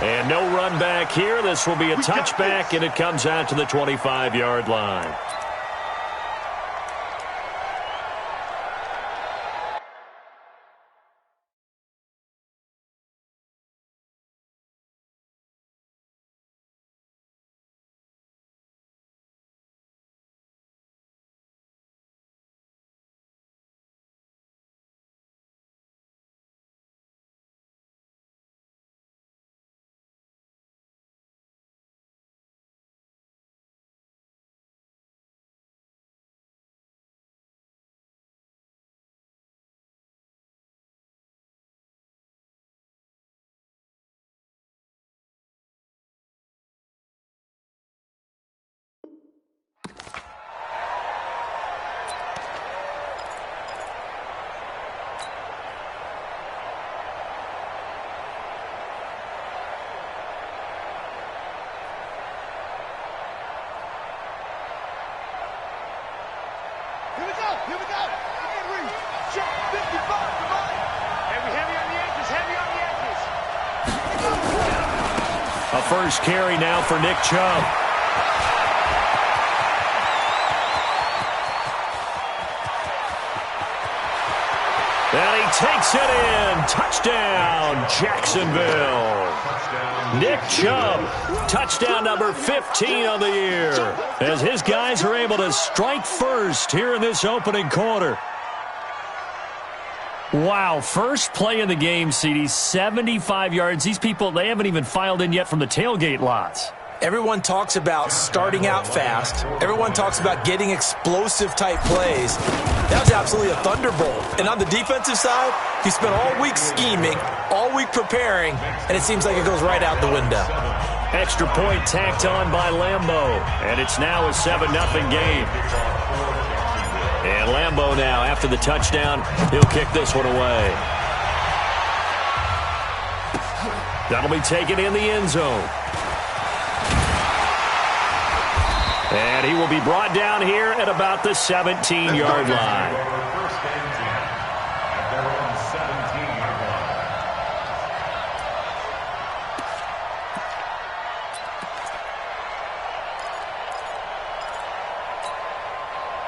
And no run back here. This will be a touchback, and it comes out to the 25-yard line. Here we go. Henry, check 55, come on. Heavy on the edges, heavy on the edges. A first carry now for Nick Chubb. And he takes it in. Touchdown, Jacksonville. Nick Chubb, touchdown number 15 on the year, as his guys are able to strike first here in this opening quarter. Wow, first play in the game, CD, 75 yards. These people, they haven't even filed in yet from the tailgate lots. Everyone talks about starting out fast. Everyone talks about getting explosive-type plays. That was absolutely a thunderbolt. And on the defensive side, he spent all week scheming, all week preparing, and it seems like it goes right out the window. Extra point tacked on by Lambeau, and it's now a 7-0 game. And Lambeau now, after the touchdown, he'll kick this one away. That'll be taken in the end zone. And he will be brought down here at about the 17-yard line.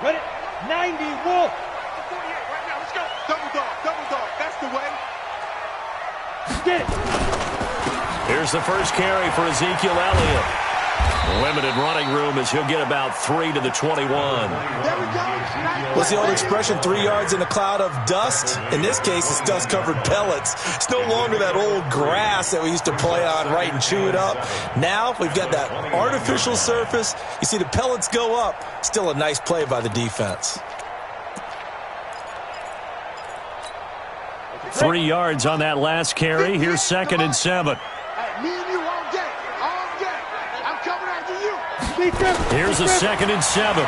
Ready? 90, Wolf. 48 right now, let's go. Double dog, that's the way. Get it. Here's the first carry for Ezekiel Elliott. Limited running room as he'll get about 3 to the 21. What's the old expression, 3 yards in a cloud of dust? In this case, it's dust-covered pellets. It's no longer that old grass that we used to play on, right, and chew it up. Now we've got that artificial surface. You see the pellets go up. Still a nice play by the defense. 3 yards on that last carry. Here's 2nd and 7. Me and you all day. I'm coming after you. Here's a 2nd and 7.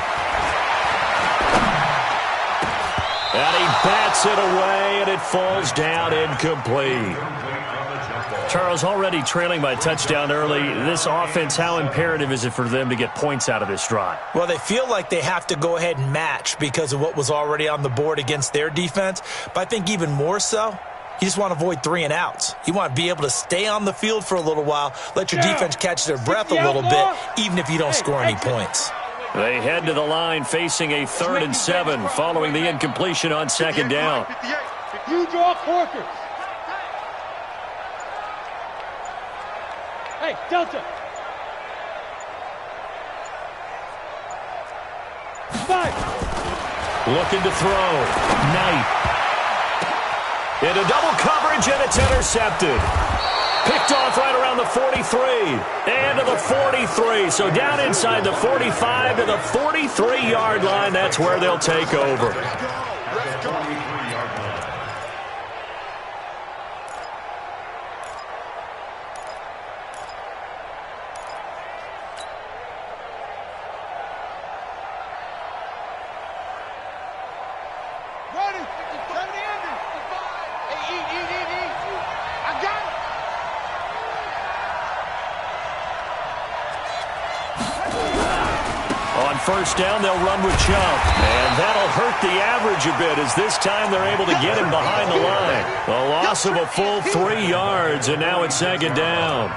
And he bats it away, and it falls down incomplete. Charles, already trailing by a touchdown early. This offense, how imperative is it for them to get points out of this drive? Well, they feel like they have to go ahead and match because of what was already on the board against their defense. But I think even more so, you just want to avoid 3 and outs. You want to be able to stay on the field for a little while, let your defense catch their breath a little bit, even if you don't score any points. They head to the line facing a 3rd and 7 following the incompletion on 2nd down. You draw Corkers. Hey, Delta. 5. Looking to throw. Knight. Into double coverage, and it's intercepted. Picked off right around the 43. And to the 43. So down inside the 45 to the 43-yard line. That's where they'll take over. First down, they'll run with Chubb. And that'll hurt the average a bit as this time they're able to get him behind the line. A loss of a full 3 yards, and now it's 2nd down.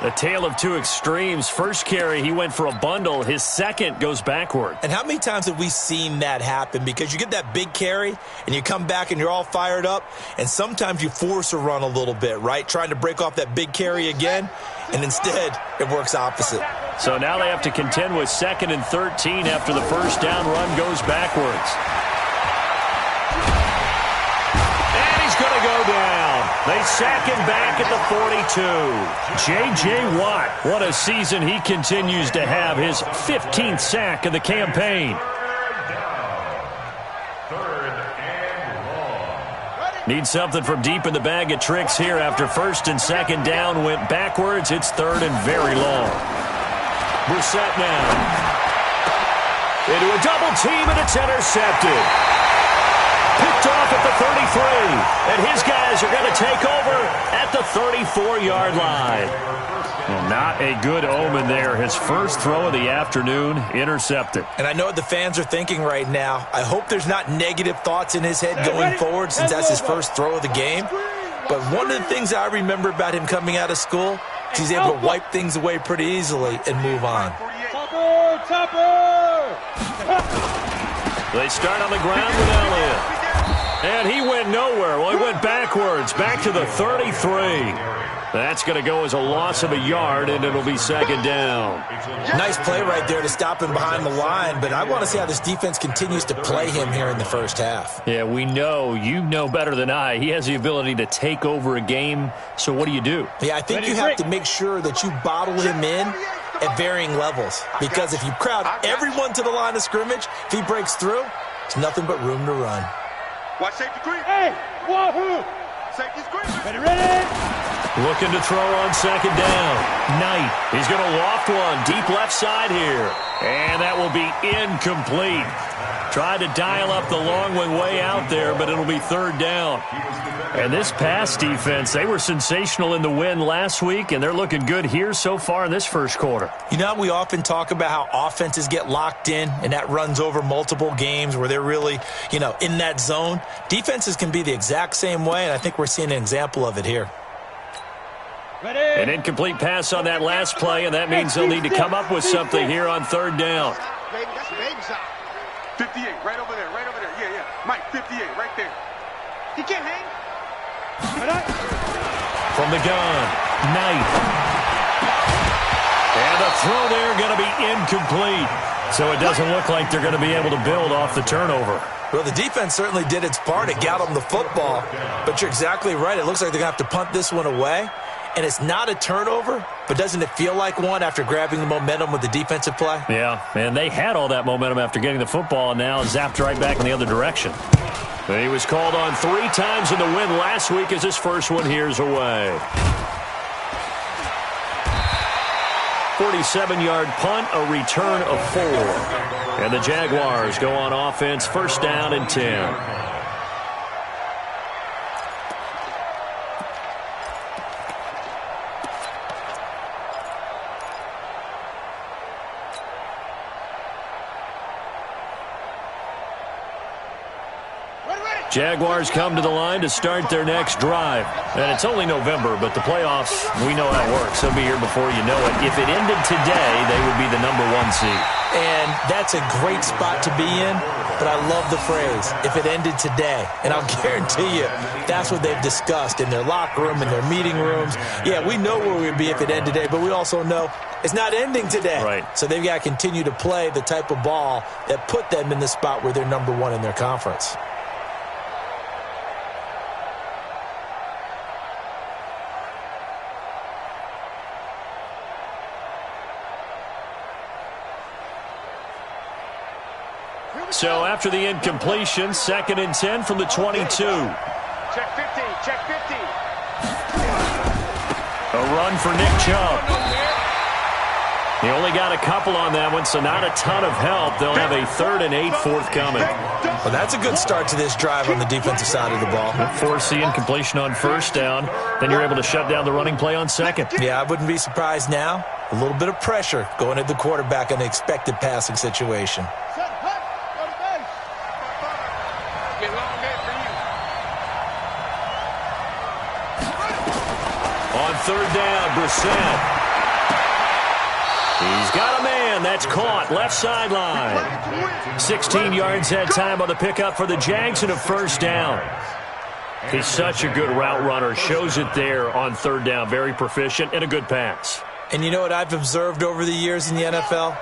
A tale of two extremes. First carry, he went for a bundle. His second goes backward. And how many times have we seen that happen? Because you get that big carry, and you come back and you're all fired up, and sometimes you force a run a little bit, right? Trying to break off that big carry again, and instead it works opposite. So now they have to contend with 2nd and 13 after the first down run goes backwards. And he's going to go down. They sack him back at the 42. J.J. Watt, what a season he continues to have. His 15th sack of the campaign. Need something from deep in the bag of tricks here after 1st and 2nd down went backwards. It's 3rd and very long. Brissett now. Into a double team, and it's intercepted. Picked off at the 33. And his guys are going to take over at the 34-yard line. Well, not a good omen there. His first throw of the afternoon, intercepted. And I know what the fans are thinking right now. I hope there's not negative thoughts in his head going forward since that's his first throw of the game. But one of the things I remember about him coming out of school is he's able to wipe things away pretty easily and move on. They start on the ground with Elliott. And he went nowhere. Well, he went backwards, back to the 33. That's going to go as a loss of a yard, and it'll be 2nd down. Nice play right there to stop him behind the line, but I want to see how this defense continues to play him here in the first half. Yeah, we know. You know better than I. He has the ability to take over a game, so what do you do? Yeah, I think you have to make sure that you bottle him in at varying levels, because if you crowd everyone to the line of scrimmage, if he breaks through, it's nothing but room to run. Watch safety green. Hey, wahoo! Safety's green. Ready? Looking to throw on 2nd down. Knight. He's going to loft one deep left side here. And that will be incomplete. Tried to dial up the long one way out there, but it'll be 3rd down. And this pass defense, they were sensational in the win last week, and they're looking good here so far in this first quarter. You know, we often talk about how offenses get locked in, and that runs over multiple games where they're really, in that zone. Defenses can be the exact same way, and I think we're seeing an example of it here. An incomplete pass on that last play, and that means they'll need to come up with something here on 3rd down. 58, right over there, yeah. Mike, 58, right there. He can't hang. From the gun, Knight. And the throw there going to be incomplete. So it doesn't look like they're going to be able to build off the turnover. Well, the defense certainly did its part. It got them the football. But you're exactly right. It looks like they're going to have to punt this one away. And it's not a turnover, but doesn't it feel like one after grabbing the momentum with the defensive play? Yeah, and they had all that momentum after getting the football and now zapped right back in the other direction. He was called on 3 times in the win last week as his first one here's away. 47-yard punt, a return of 4. And the Jaguars go on offense, 1st down and 10. Jaguars come to the line to start their next drive. And it's only November, but the playoffs, we know how it works. They'll be here before you know it. If it ended today, they would be the #1 seed. And that's a great spot to be in, but I love the phrase, if it ended today. And I'll guarantee you, that's what they've discussed in their locker room, in their meeting rooms. Yeah, we know where we'd be if it ended today, but we also know it's not ending today. Right. So they've got to continue to play the type of ball that put them in the spot where they're #1 in their conference. So after the incompletion, 2nd and 10 from the 22. Check 50, check 50. A run for Nick Chubb. He only got a couple on that one, so not a ton of help. They'll have a 3rd and 8 forthcoming. Well, that's a good start to this drive on the defensive side of the ball. Force the incompletion on 1st down. Then you're able to shut down the running play on 2nd. Yeah, I wouldn't be surprised now. A little bit of pressure going at the quarterback in an expected passing situation. On 3rd down, Brissett. He's got a man. That's caught. Left sideline. 16 yards that time on the pickup for the Jags and a first down. He's such a good route runner. Shows it there on third down. Very proficient and a good pass. And you know what I've observed over the years in the NFL?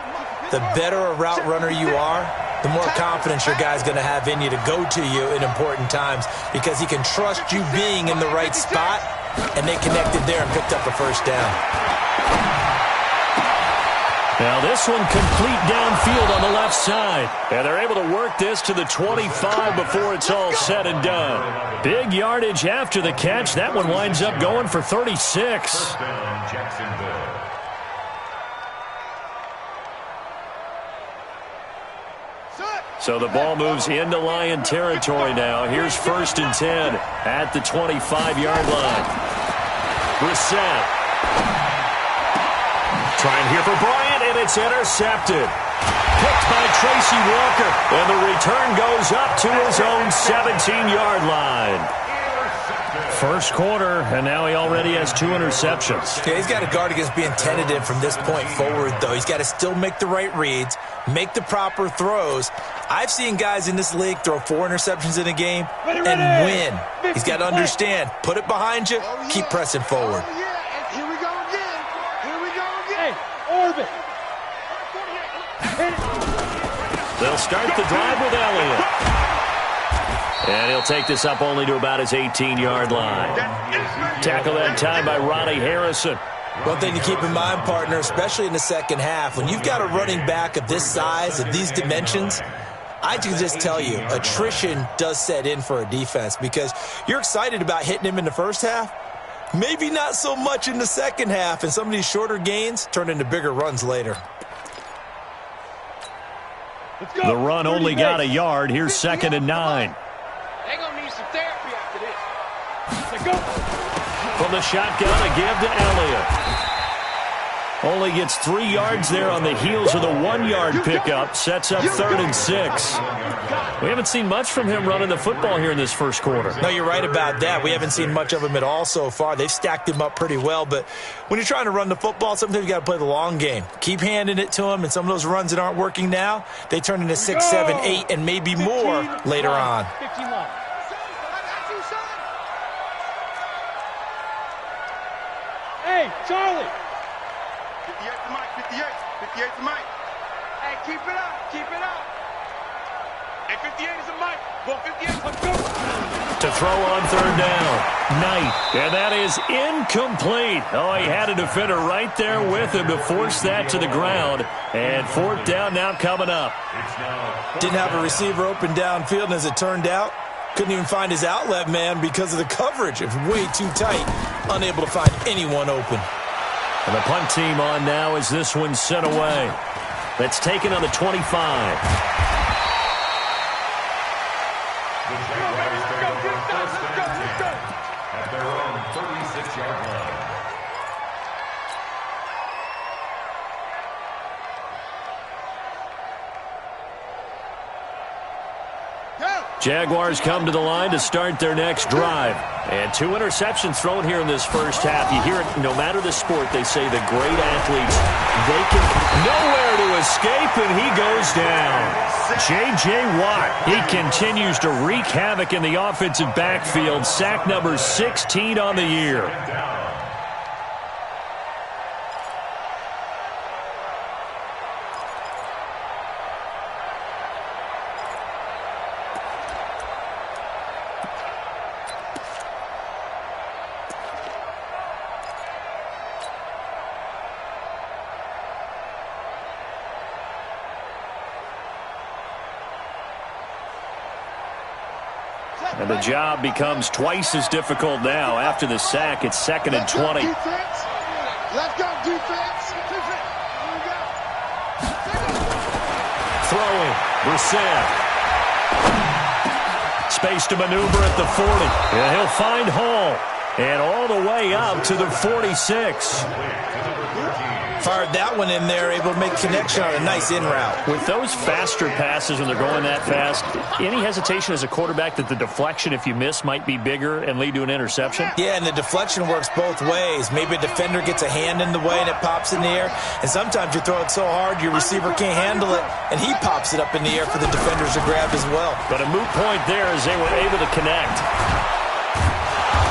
The better a route runner you are, the more confidence your guy's going to have in you to go to you in important times because he can trust you being in the right spot, and they connected there and picked up a first down. Now this one complete downfield on the left side. And they're able to work this to the 25 before it's all said and done. Big yardage after the catch. That one winds up going for 36. So the ball moves into Lion territory now. Here's 1st and 10 at the 25-yard line. Brissett. Trying here for Bryant, and it's intercepted. Picked by Tracy Walker, and the return goes up to his own 17-yard line. First quarter, and now he already has 2 interceptions. Yeah, he's got to guard against being tentative from this point forward, though. He's got to still make the right reads, make the proper throws. I've seen guys in this league throw 4 interceptions in a game and win. He's got to understand, put it behind you, keep pressing forward. Here we go again. Here we go again. Hey, orbit. They'll start the drive with Elliott. And he'll take this up only to about his 18-yard line. Tackle that time by Ronnie Harrison. One thing to keep in mind, partner, especially in the second half, when you've got a running back of this size, of these dimensions, I can just tell you, attrition does set in for a defense because you're excited about hitting him in the first half. Maybe not so much in the second half, and some of these shorter gains turn into bigger runs later. The run only got a yard. Here's 2nd and 9. They're going to need some therapy after this. Let's go. From the shotgun, a give to Elliott. Only gets 3 yards there on the heels of the 1-yard pickup. Sets up 3rd and 6. We haven't seen much from him running the football here in this first quarter. No, you're right about that. We haven't seen much of him at all so far. They've stacked him up pretty well, but when you're trying to run the football, sometimes you got to play the long game. Keep handing it to him, and some of those runs that aren't working now, they turn into 6, 7, 8, and maybe more later on. 51. Hey, Charlie. 58 to Mike, 58. 58 to Mike. Hey, keep it up. Keep it up. Hey, 58 is a Mike. Go 58. Let's go. To throw on 3rd down. Knight. And that is incomplete. Oh, he had a defender right there with him to force that to the ground. And 4th down now coming up. Didn't have a receiver open downfield, and as it turned out, couldn't even find his outlet man because of the coverage. It was way too tight. Unable to find anyone open. And the punt team on now as this one's sent away. That's taken on the 25. At their own 36-yard line. Jaguars come to the line to start their next drive. And 2 interceptions thrown here in this first half. You hear it no matter the sport. They say the great athletes, they can nowhere to escape, and he goes down. J.J. Watt, he continues to wreak havoc in the offensive backfield. Sack number 16 on the year. And the job becomes twice as difficult now. After the sack, it's 2nd and 20. Let's go, defense. Throwing. Brissett. Space to maneuver at the 40. Yeah, he'll find Hall. And all the way up to the 46. Fired that one in there, able to make connection on a nice in route. With those faster passes when they're going that fast, any hesitation as a quarterback that the deflection, if you miss, might be bigger and lead to an interception? Yeah, and the deflection works both ways. Maybe a defender gets a hand in the way and it pops in the air. And sometimes you throw it so hard your receiver can't handle it, and he pops it up in the air for the defenders to grab as well. But a moot point there as they were able to connect.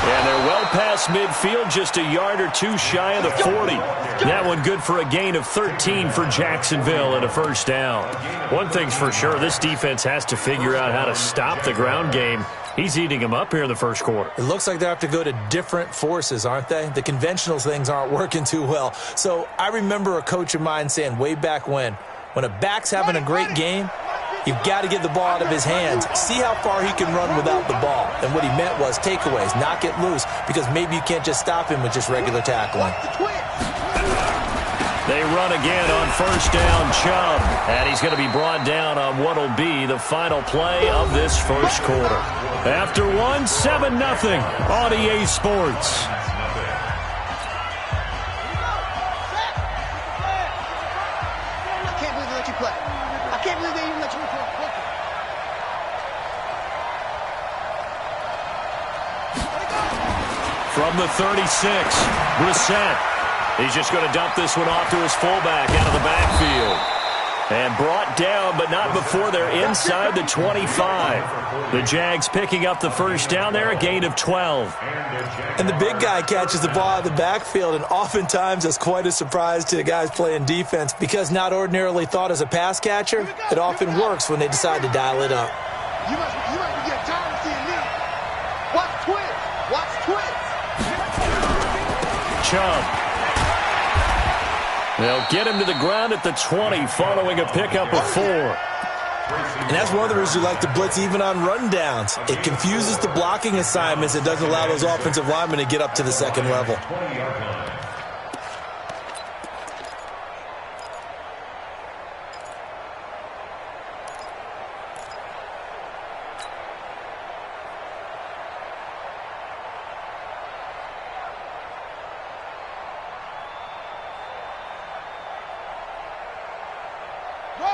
And they're well past midfield, just a yard or two shy of the 40. That one good for a gain of 13 for Jacksonville and a first down. One thing's for sure, this defense has to figure out how to stop the ground game. He's eating them up here in the first quarter. It looks like they have to go to different forces, aren't they? The conventional things aren't working too well. So I remember a coach of mine saying way back when a back's having a great game, you've got to get the ball out of his hands. See how far he can run without the ball. And what he meant was takeaways, knock it loose, because maybe you can't just stop him with just regular tackling. They run again on first down, Chubb. And he's going to be brought down on what will be the final play of this first quarter. After one, 7-0 on EA Sports. From the 36, Brissett. He's just going to dump this one off to his fullback out of the backfield. And brought down, but not before they're inside the 25. The Jags picking up the first down there, a gain of 12. And the big guy catches the ball out of the backfield, and oftentimes that's quite a surprise to the guys playing defense, because not ordinarily thought as a pass catcher, it often works when they decide to dial it up. You must be getting tired of seeing me. Watch twins. Watch twins. Chubb. They'll get him to the ground at the 20 following a pickup of 4. And that's one of the reasons you like to blitz even on rundowns. It confuses the blocking assignments. It doesn't allow those offensive linemen to get up to the second level.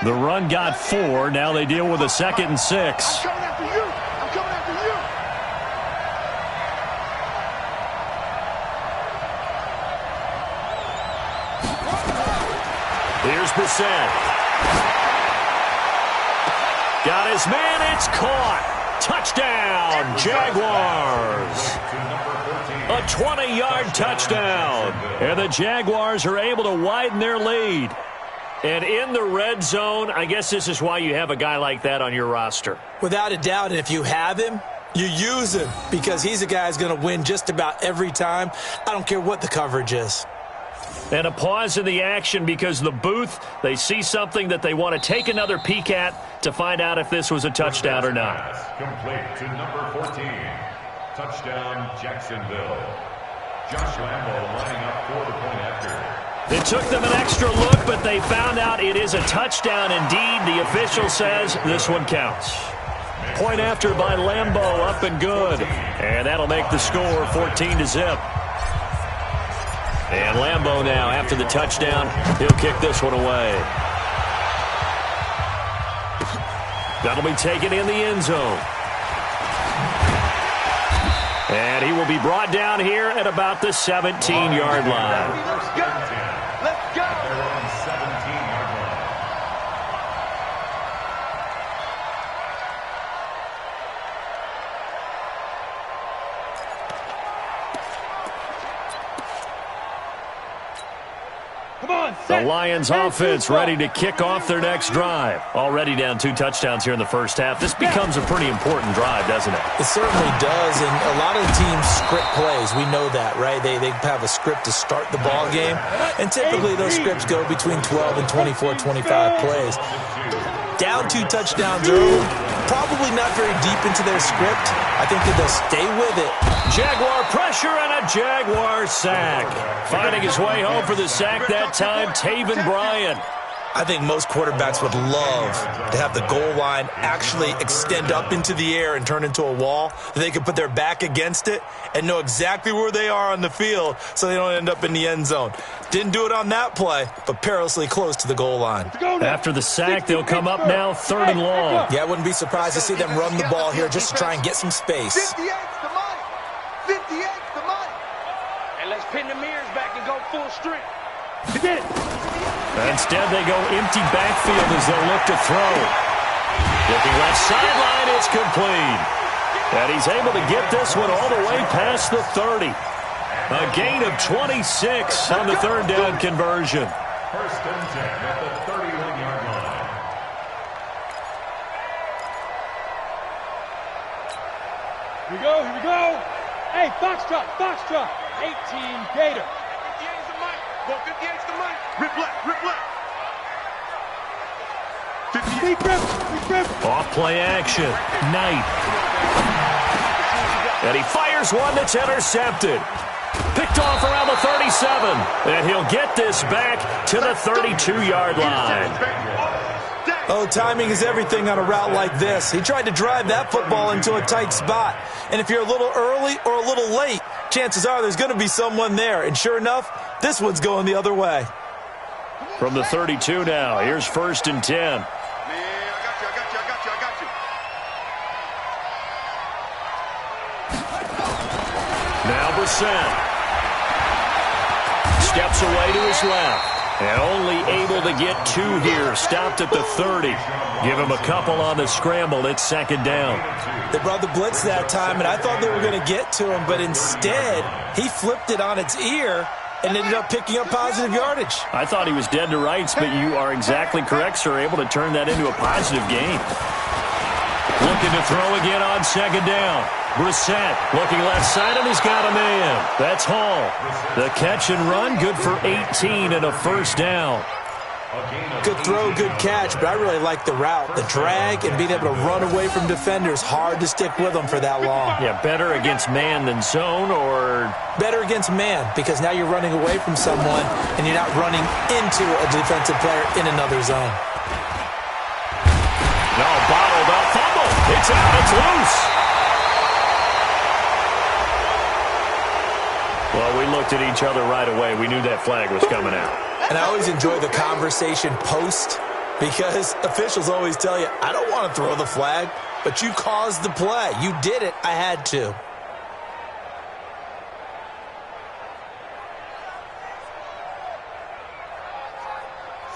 The run got 4. Now they deal with a 2nd and 6. I'm coming after you. I'm coming after you. Here's Brissett. Got his man. It's caught. Touchdown, Jaguars. A 20-yard touchdown. And the Jaguars are able to widen their lead. And in the red zone, I guess this is why you have a guy like that on your roster. Without a doubt, and if you have him, you use him, because he's a guy who's going to win just about every time. I don't care what the coverage is. And a pause in the action because the booth, they see something that they want to take another peek at to find out if this was a touchdown or not. Complete to number 14. Touchdown, Jacksonville. Josh Lambo lining up for the point after. It took them an extra look, but they found out it is a touchdown indeed. The official says this one counts. Point after by Lambo, up and good. And that'll make the score 14-0. And Lambo now, after the touchdown, he'll kick this one away. That'll be taken in the end zone. And he will be brought down here at about the 17-yard line. Let's go. Let's go. They're on 17-yard line. Come on, The Lions offense ready to kick off their next drive. Already down 2 touchdowns here in the first half. This becomes a pretty important drive, doesn't it? It certainly does, and a lot of the teams script plays. We know that, right? They have a script to start the ball game, and typically those scripts go between 12 and 24, 25 plays. Down 2 touchdowns early, probably not very deep into their script. I think that they'll stay with it. Jaguar pressure and a Jaguar sack. Finding his way home for the sack that time, Taven Bryan. I think most quarterbacks would love to have the goal line actually extend up into the air and turn into a wall. They could put their back against it and know exactly where they are on the field so they don't end up in the end zone. Didn't do it on that play, but perilously close to the gool line. After the sack, they'll come up now 3rd and long. Yeah, I wouldn't be surprised to see them run the ball here just to try and get some space. 58's the money. 58's the money. And let's pin the mirrors back and go full strength. Forget it. Instead, they go empty backfield as they'll look to throw. Looking left sideline, it's complete. And he's able to get this one all the way past the 30. A gain of 26 on the 3rd down conversion. 1st and 10 at the 31-yard line. Here we go, here we go. Hey, Foxtrot, 18 Gator. 58's the money. Go 58's the money. Rip left, rip left. Deep rip. Off play action. Knight. And he fires one that's intercepted. Picked off around the 37. And he'll get this back to the 32-yard line. Oh, timing is everything on a route like this. He tried to drive that football into a tight spot. And if you're a little early or a little late, chances are there's going to be someone there. And sure enough, this one's going the other way. From the 32 now, here's 1st and 10. Man, I got you. Now Brissett. Steps away to his left. And only able to get 2 here. Stopped at the 30. Give him a couple on the scramble. It's 2nd down. They brought the blitz that time, and I thought they were going to get to him, but instead, he flipped it on its ear and ended up picking up positive yardage. I thought he was dead to rights, but you are exactly correct, sir. Able to turn that into a positive gain. Looking to throw again on 2nd down. Brissett looking left side, and he's got a man. That's Hall. The catch and run, good for 18 and a 1st down. Good throw, good catch, but I really like the route. The drag and being able to run away from defenders, hard to stick with them for that long. Yeah, better against man than zone, or? Better against man, because now you're running away from someone and you're not running into a defensive player in another zone. No, bottled up, fumble. It's out, it's loose. Well, we looked at each other right away. We knew that flag was coming out. And I always enjoy the conversation post because officials always tell you, I don't want to throw the flag, but you caused the play. You did it. I had to.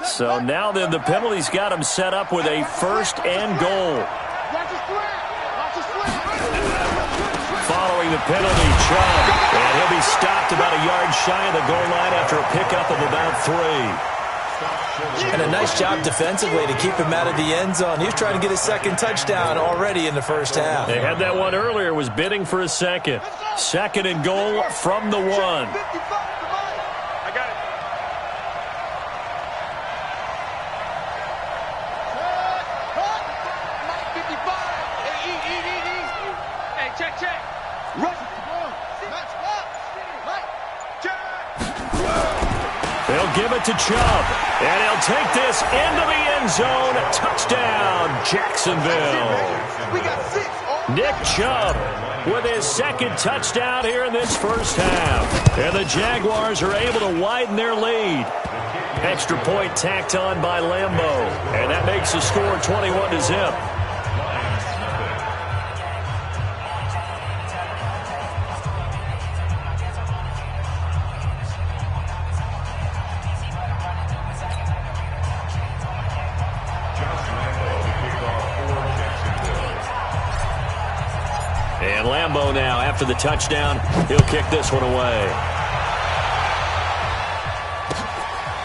So now then the penalty's got him set up with a 1st and goal. Following the penalty, Chubb. And he'll be stopped about a yard shy of the goal line after a pickup of about 3. And a nice job defensively to keep him out of the end zone. He was trying to get his 2nd touchdown already in the 1st half. They had that one earlier, was bidding for a 2nd. 2nd and goal from the 1. I got it. Hey, check. They'll give it to Chubb, and he'll take this into the end zone. Touchdown, Jacksonville. We got 6. Nick Chubb with his 2nd touchdown here in this 1st half. And the Jaguars are able to widen their lead. Extra point tacked on by Lambeau, and that makes the score 21-0. And Lambeau now, after the touchdown, he'll kick this one away.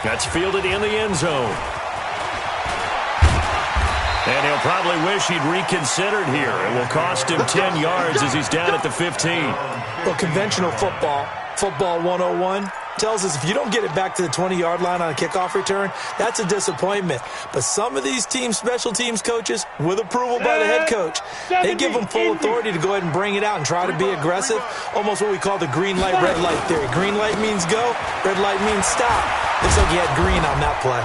That's fielded in the end zone. And he'll probably wish he'd reconsidered here. It will cost him 10 yards as he's down at the 15. Well, conventional football 101, tells us if you don't get it back to the 20-yard line on a kickoff return, that's a disappointment. But some of these team special teams coaches, with approval by the head coach, they give them full authority to go ahead and bring it out and try to be aggressive, almost what we call the green light, red light theory. Green light means go, red light means stop. Looks like he had green on that play.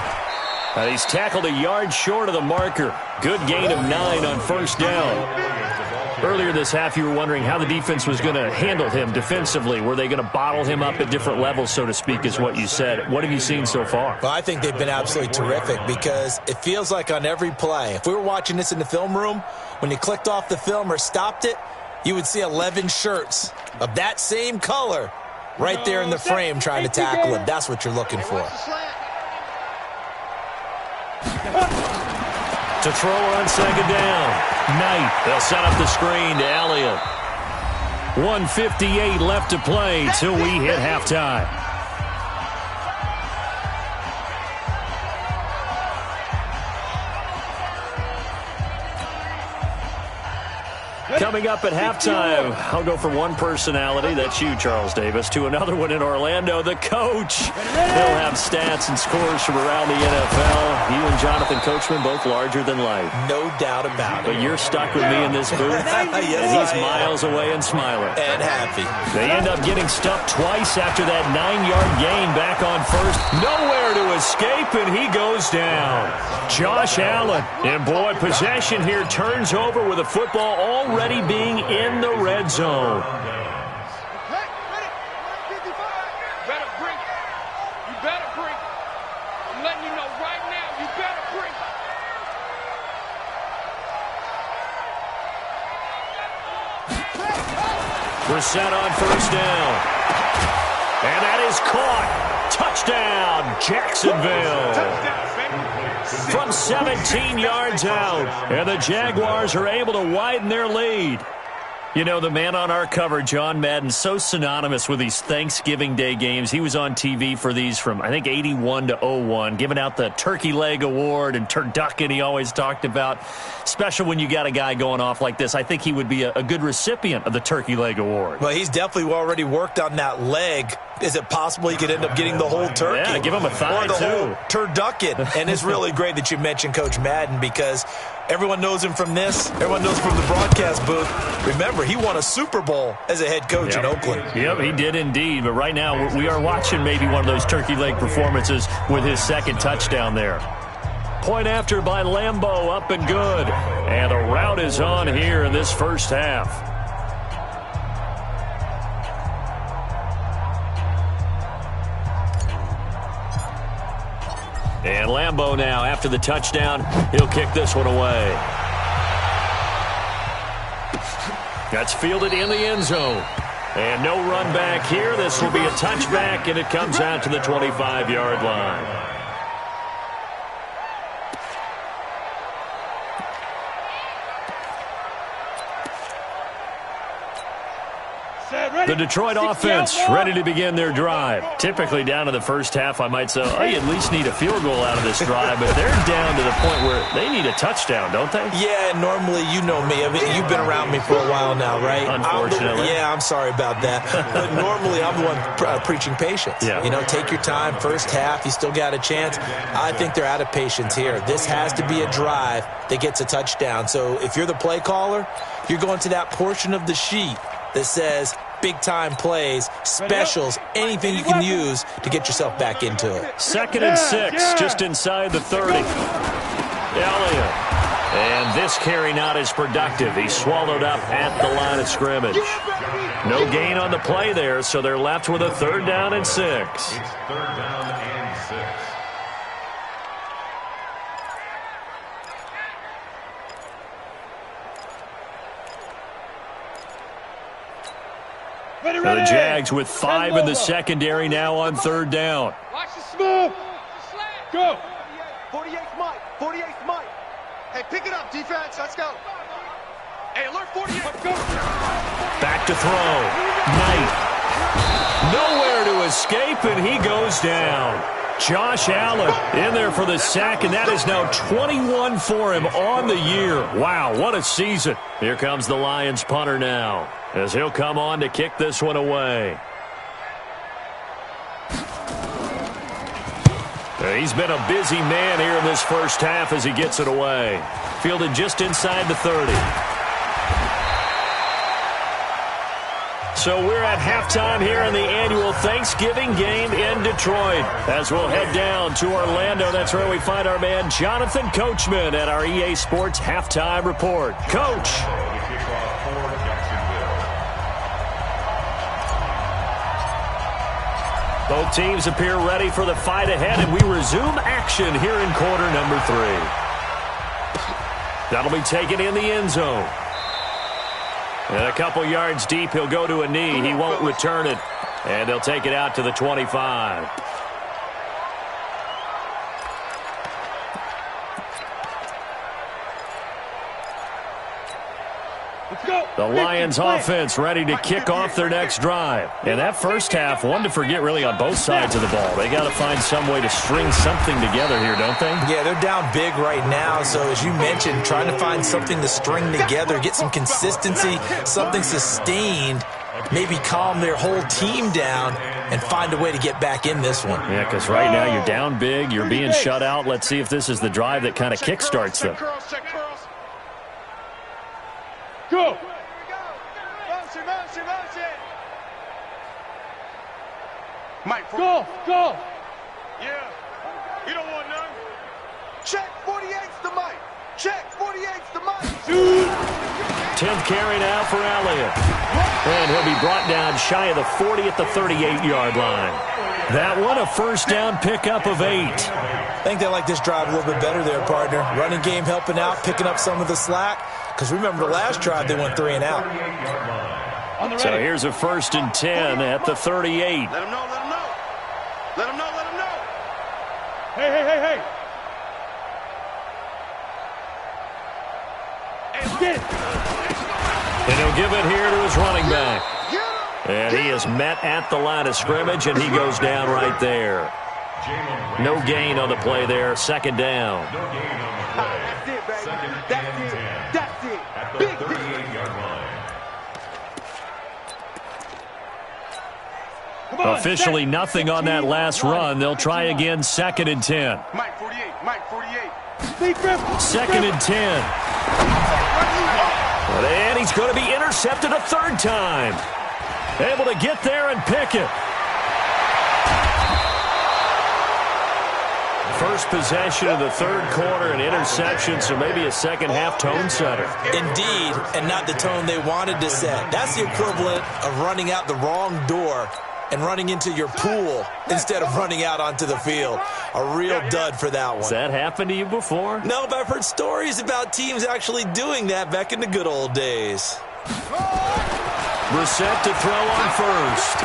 He's tackled a yard short of the marker. Good gain of 9 on first down. Earlier this half, you were wondering how the defense was going to handle him defensively. Were they going to bottle him up at different levels, so to speak, is what you said. What have you seen so far? Well, I think they've been absolutely terrific because it feels like on every play, if we were watching this in the film room, when you clicked off the film or stopped it, you would see 11 shirts of that same color right there in the frame trying to tackle him. That's what you're looking for. To throw on second down. Knight. They'll set up the screen to Elliott. 1:58 left to play till we hit halftime. Coming up at halftime, I'll go from one personality, that's you, Charles Davis, to another one in Orlando, the coach. He'll have stats and scores from around the NFL. You and Jonathan Coachman, both larger than life. No doubt about it. But you're stuck with me in this booth, Yes, and he's miles away and smiling. And happy. They end up getting stuffed twice after that 9-yard gain back on first. Nowhere to escape, and he goes down. Josh Allen. And, boy, possession here turns over with a football already being in the red zone. We're set on first down. And that is caught. Touchdown, Jacksonville. From 17 yards out. And the Jaguars are able to widen their lead. You know, the man on our cover, John Madden, so synonymous with these Thanksgiving Day games. He was on TV for these from, I think, 81 to 01, giving out the Turkey Leg Award and turducken he always talked about. Special when you got a guy going off like this. I think he would be a good recipient of the Turkey Leg Award. Well, he's definitely already worked on that leg. Is it possible he could end up getting the whole turkey? Yeah, give him a thigh, or the too. whole turducken. And it's really great that you mentioned Coach Madden because everyone knows him from this. Everyone knows him from the broadcast booth. Remember, he won a Super Bowl as a head coach in Oakland. Yep, he did indeed. But right now, we are watching maybe one of those turkey leg performances with his second touchdown there. Point after by Lambeau, up and good. And the route is on here in this first half. And Lambeau now, after the touchdown, he'll kick this one away. That's fielded in the end zone. And no run back here. This will be a touchback, and it comes out to the 25-yard line. The Detroit offense ready to begin their drive. Typically down to the first half, I might say, oh, you at least need a field goal out of this drive, but they're down to the point where they need a touchdown, don't they? Yeah, normally, you know me. I mean, you've been around me for a while now, right? Unfortunately. I'm sorry about that. But normally, I'm the one preaching patience. Yeah. You know, take your time. First half, you still got a chance. I think they're out of patience here. This has to be a drive that gets a touchdown. So if you're the play caller, you're going to that portion of the sheet that says big-time plays, specials, anything you can use to get yourself back into it. 2nd and 6, just inside the 30. Elliott. And this carry not as productive. He's swallowed up at the line of scrimmage. No gain on the play there, so they're left with a 3rd down and 6. It's 3rd down and 6. So the Jags with 5 in the secondary now on 3rd down. Watch the smooth. Go. 48th Mike. 48th Mike. Hey, pick it up, defense. Let's go. Hey, alert 48. Let's go. Back to throw. Knight. Nowhere to escape, and he goes down. Josh Allen in there for the sack, and that is now 21 for him on the year. Wow, what a season. Here comes the Lions punter now, as he'll come on to kick this one away. He's been a busy man here in this first half as he gets it away. Fielded just inside the 30. So we're at halftime here in the annual Thanksgiving game in Detroit. As we'll head down to Orlando, that's where we find our man Jonathan Coachman at our EA Sports Halftime Report. Coach. Both teams appear ready for the fight ahead, and we resume action here in quarter number 3. That'll be taken in the end zone. And a couple yards deep, he'll go to a knee. He won't return it. And they'll take it out to the 25. The Lions offense ready to kick off their next drive. And that first half, one to forget really on both sides of the ball. They got to find some way to string something together here, don't they? Yeah, they're down big right now. So as you mentioned, trying to find something to string together, get some consistency, something sustained, maybe calm their whole team down and find a way to get back in this one. Yeah, because right now you're down big, you're being shut out. Let's see if this is the drive that kind of kickstarts them. Go! Mike, Go! Go! Yeah. You don't want none. Check 48's the mic. Check 48's the mic. 10th carry now for Elliott. And he'll be brought down shy of the 40 at the 38-yard line. That one a first down pickup of 8. I think they like this drive a little bit better there, partner. Running game helping out, picking up some of the slack. Because remember the last drive, they went 3 and out. So here's a 1st and 10 at the 38. Let him know, let him know. Let him know, let him know. Hey, hey, hey, hey. Get it. And he'll give it here to his running back. And he is met at the line of scrimmage, and he goes down right there. No gain on the play there. 2nd down. No gain on the play. That's it, baby. Second That's and it. 10. That's it. At the Big 38-yard line. Come on, Officially set. nothing on that last run. They'll try again 2nd and 10. Mike 48, Mike 48. Steve Griffin. 2nd and 10. And he's going to be intercepted a 3rd time. Able to get there and pick it. First possession of the 3rd quarter, an interception, so maybe a second-half tone setter. Indeed, and not the tone they wanted to set. That's the equivalent of running out the wrong door and running into your pool instead of running out onto the field. A real dud for that one. Has that happened to you before? No, but I've heard stories about teams actually doing that back in the good old days. Brissett to throw on first.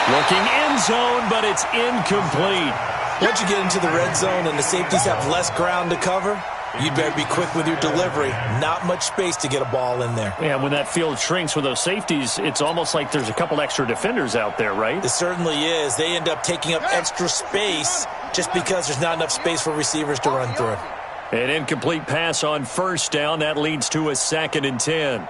Looking end zone, but it's incomplete. Once you get into the red zone and the safeties have less ground to cover, you'd better be quick with your delivery. Not much space to get a ball in there. Yeah, when that field shrinks with those safeties, it's almost like there's a couple extra defenders out there, right? It certainly is. They end up taking up extra space just because there's not enough space for receivers to run through. An incomplete pass on 1st down. That leads to a 2nd and 10.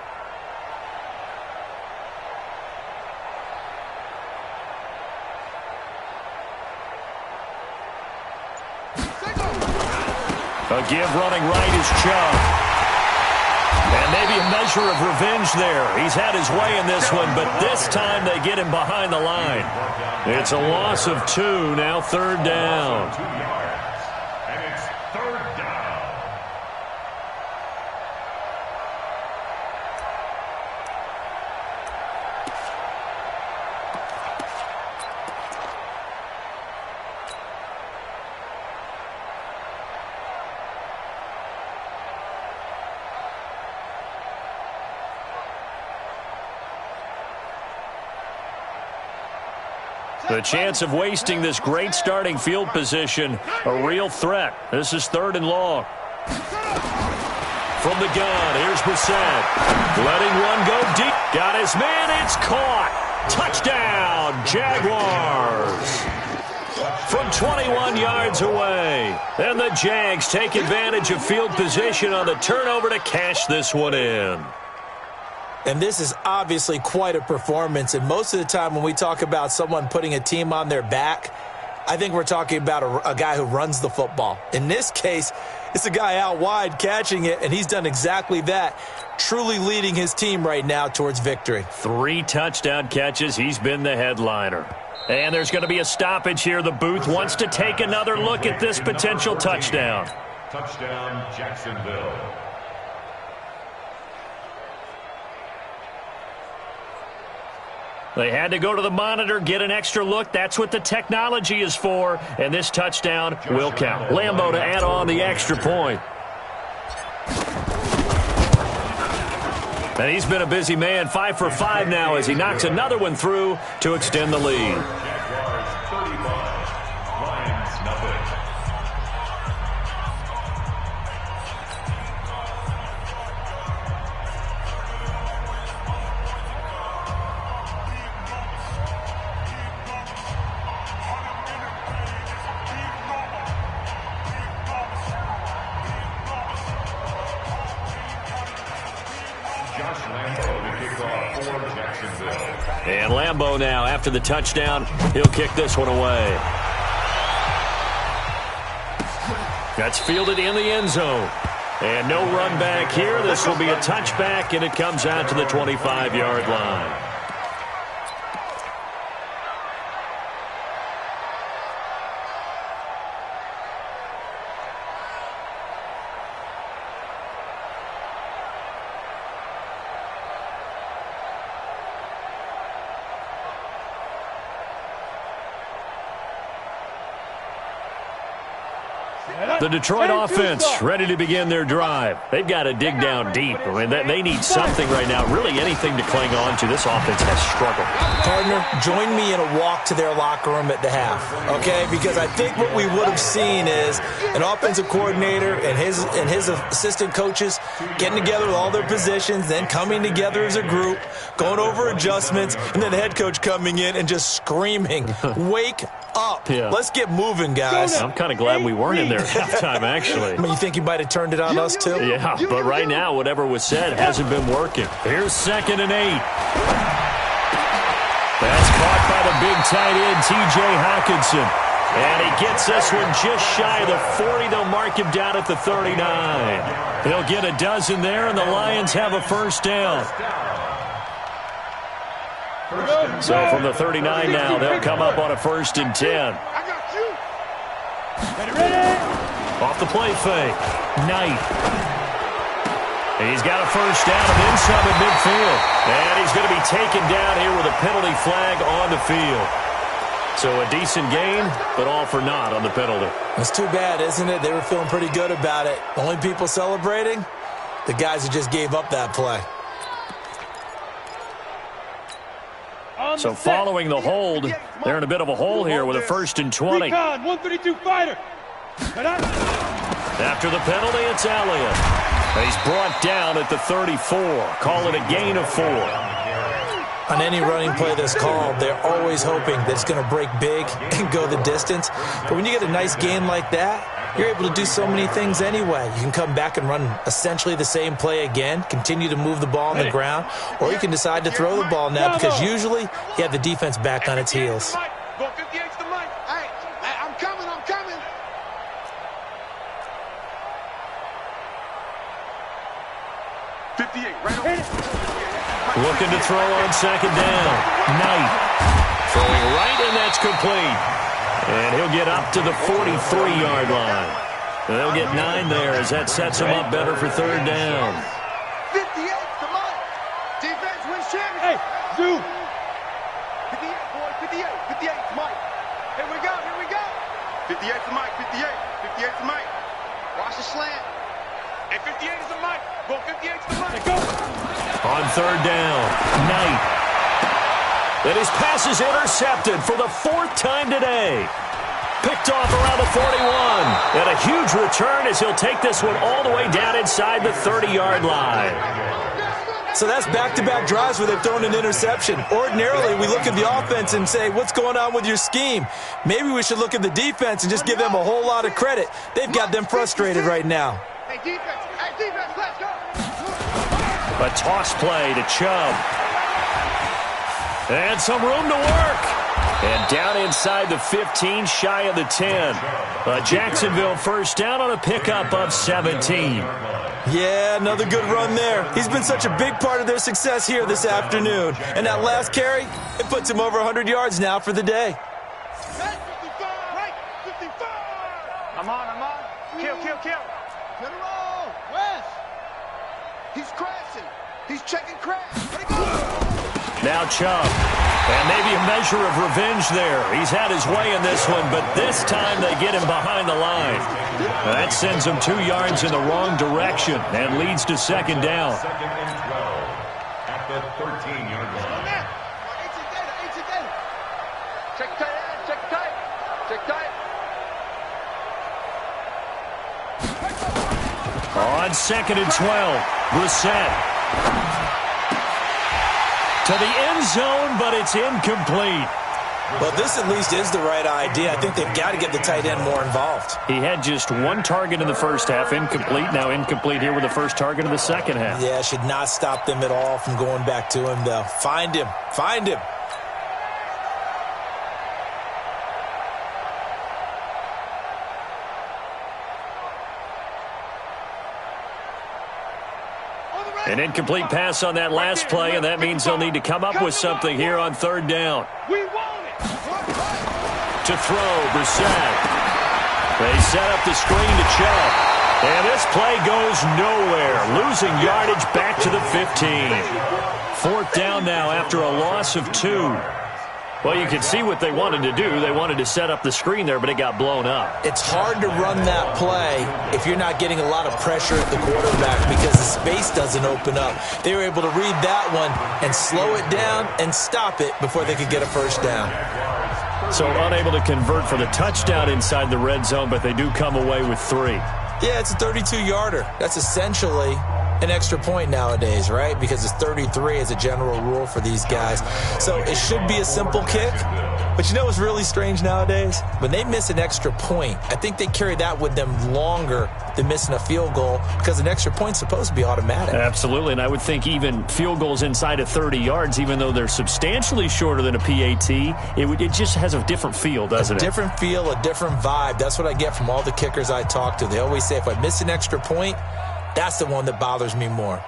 A give running right is Chubb. And maybe a measure of revenge there. He's had his way in this one, but this time they get him behind the line. It's a loss of 2, now 3rd down. 2 yards. And it's 3rd down. The chance of wasting this great starting field position, a real threat. This is 3rd and long. From the gun, here's Brissett. Letting one go deep. Got his man, it's caught. Touchdown, Jaguars. From 21 yards away. And the Jags take advantage of field position on the turnover to cash this one in. And this is obviously quite a performance. And most of the time when we talk about someone putting a team on their back, I think we're talking about a guy who runs the football. In this case, It's a guy out wide catching it, and he's done exactly that, truly leading his team right now towards victory. 3 touchdown catches. He's been the headliner. And there's going to be a stoppage here. The booth wants to take another look at this potential touchdown. Touchdown, Jacksonville. They had to go to the monitor, get an extra look. That's what the technology is for. And this touchdown will count. Lambo to add on the extra point. And he's been a busy man, 5 for 5 now as he knocks another one through to extend the lead. Jaguars 35, Lions nothing. And Lambo now, after the touchdown, he'll kick this one away. That's fielded in the end zone. And no run back here. This will be a touchback, and it comes out to the 25-yard line. The Detroit offense ready to begin their drive. They've got to dig down deep. I mean, they need something right now, really anything to cling on to. This offense has struggled. Partner, join me in a walk to their locker room at the half, okay? Because I think what we would have seen is an offensive coordinator and his assistant coaches getting together with all their positions, then coming together as a group, going over adjustments, and then the head coach coming in and just screaming, wake up. Yeah. Let's get moving, guys. I'm kind of glad we weren't in there at halftime, actually. I mean, you think he might have turned it on us, too? Yeah, but right now, whatever was said hasn't been working. Here's 2nd and 8. That's caught by the big tight end, T.J. Hockenson. And he gets this one just shy of the 40. They'll mark him down at the 39. He'll get a dozen there, and the Lions have a first down. So from the 39 now, they'll come up on a 1st and 10. Off the play fake. Knight. He's got a first down and then some at midfield. And he's going to be taken down here with a penalty flag on the field. So a decent gain, but all for naught on the penalty. It's too bad, isn't it? They were feeling pretty good about it. The only people celebrating, the guys who just gave up that play. So following the hold, they're in a bit of a hole here with a 1st and 20. 132 fighter. After the penalty, it's Elliott. He's brought down at the 34. Call it a gain of 4. On any running play that's called, they're always hoping that it's going to break big and go the distance. But when you get a nice gain like that, you're able to do so many things anyway. You can come back and run essentially the same play again, continue to move the ball on the ground, or you can decide to throw the ball now because usually you have the defense back on its heels. Looking to throw on 2nd down. Knight throwing right, and that's complete. And he'll get up to the 43-yard line. And they'll get 9 there as that sets him up better for 3rd down. 58 to Mike. Defense wins championship. Hey, Zoo. 58, boy. 58. 58 to Mike. Here we go. Here we go. 58 to Mike. 58. 58 to Mike. Watch the slant. And 58 is to Mike. Go 58 to Mike. Go. On 3rd down, Knight. And his pass is intercepted for the 4th time today. Picked off around the 41. And a huge return as he'll take this one all the way down inside the 30-yard line. So that's back-to-back drives where they've thrown an interception. Ordinarily, we look at the offense and say, what's going on with your scheme? Maybe we should look at the defense and just give them a whole lot of credit. They've got them frustrated right now. Hey, defense. Hey, defense, let's go. A toss play to Chubb. And some room to work. And down inside the 15, shy of the 10. Jacksonville first down on a pickup of 17. Yeah, another good run there. He's been such a big part of their success here this afternoon. And that last carry, it puts him over 100 yards now for the day. Right, 55. I'm on. Kill. General, West. He's crashing. He's checking crash. Let it go. Now Chubb. And maybe a measure of revenge there. He's had his way in this one, but this time they get him behind the line. That sends him 2 yards in the wrong direction and leads to second down. Second and 12 at the 13-yard line. Ancient data. Check tight. On second and 12, Brissett. To the end zone, but it's incomplete. Well, this at least is the right idea. I think they've got to get the tight end more involved. He had just 1 target in the first half, incomplete. Now incomplete here with the first target of the second half. Yeah, should not stop them at all from going back to him, though. Find him. An incomplete pass on that last play, and that means they'll need to come up with something here on third down. We want it. To throw, Brissett. They set up the screen to Chubb. And this play goes nowhere. Losing yardage back to the 15. Fourth down now after a loss of 2. Well, you can see what they wanted to do. They wanted to set up the screen there, but it got blown up. It's hard to run that play if you're not getting a lot of pressure at the quarterback because the space doesn't open up. They were able to read that one and slow it down and stop it before they could get a first down. So unable to convert for the touchdown inside the red zone, but they do come away with 3. Yeah, it's a 32-yarder. That's essentially an extra point nowadays, right? Because it's 33 as a general rule for these guys. So it should be a simple kick. But you know what's really strange nowadays? When they miss an extra point, I think they carry that with them longer than missing a field goal because an extra point's supposed to be automatic. Absolutely, and I would think even field goals inside of 30 yards, even though they're substantially shorter than a PAT, it just has a different feel, doesn't it? A different feel, a different vibe. That's what I get from all the kickers I talk to. They always say if I miss an extra point, that's the one that bothers me more.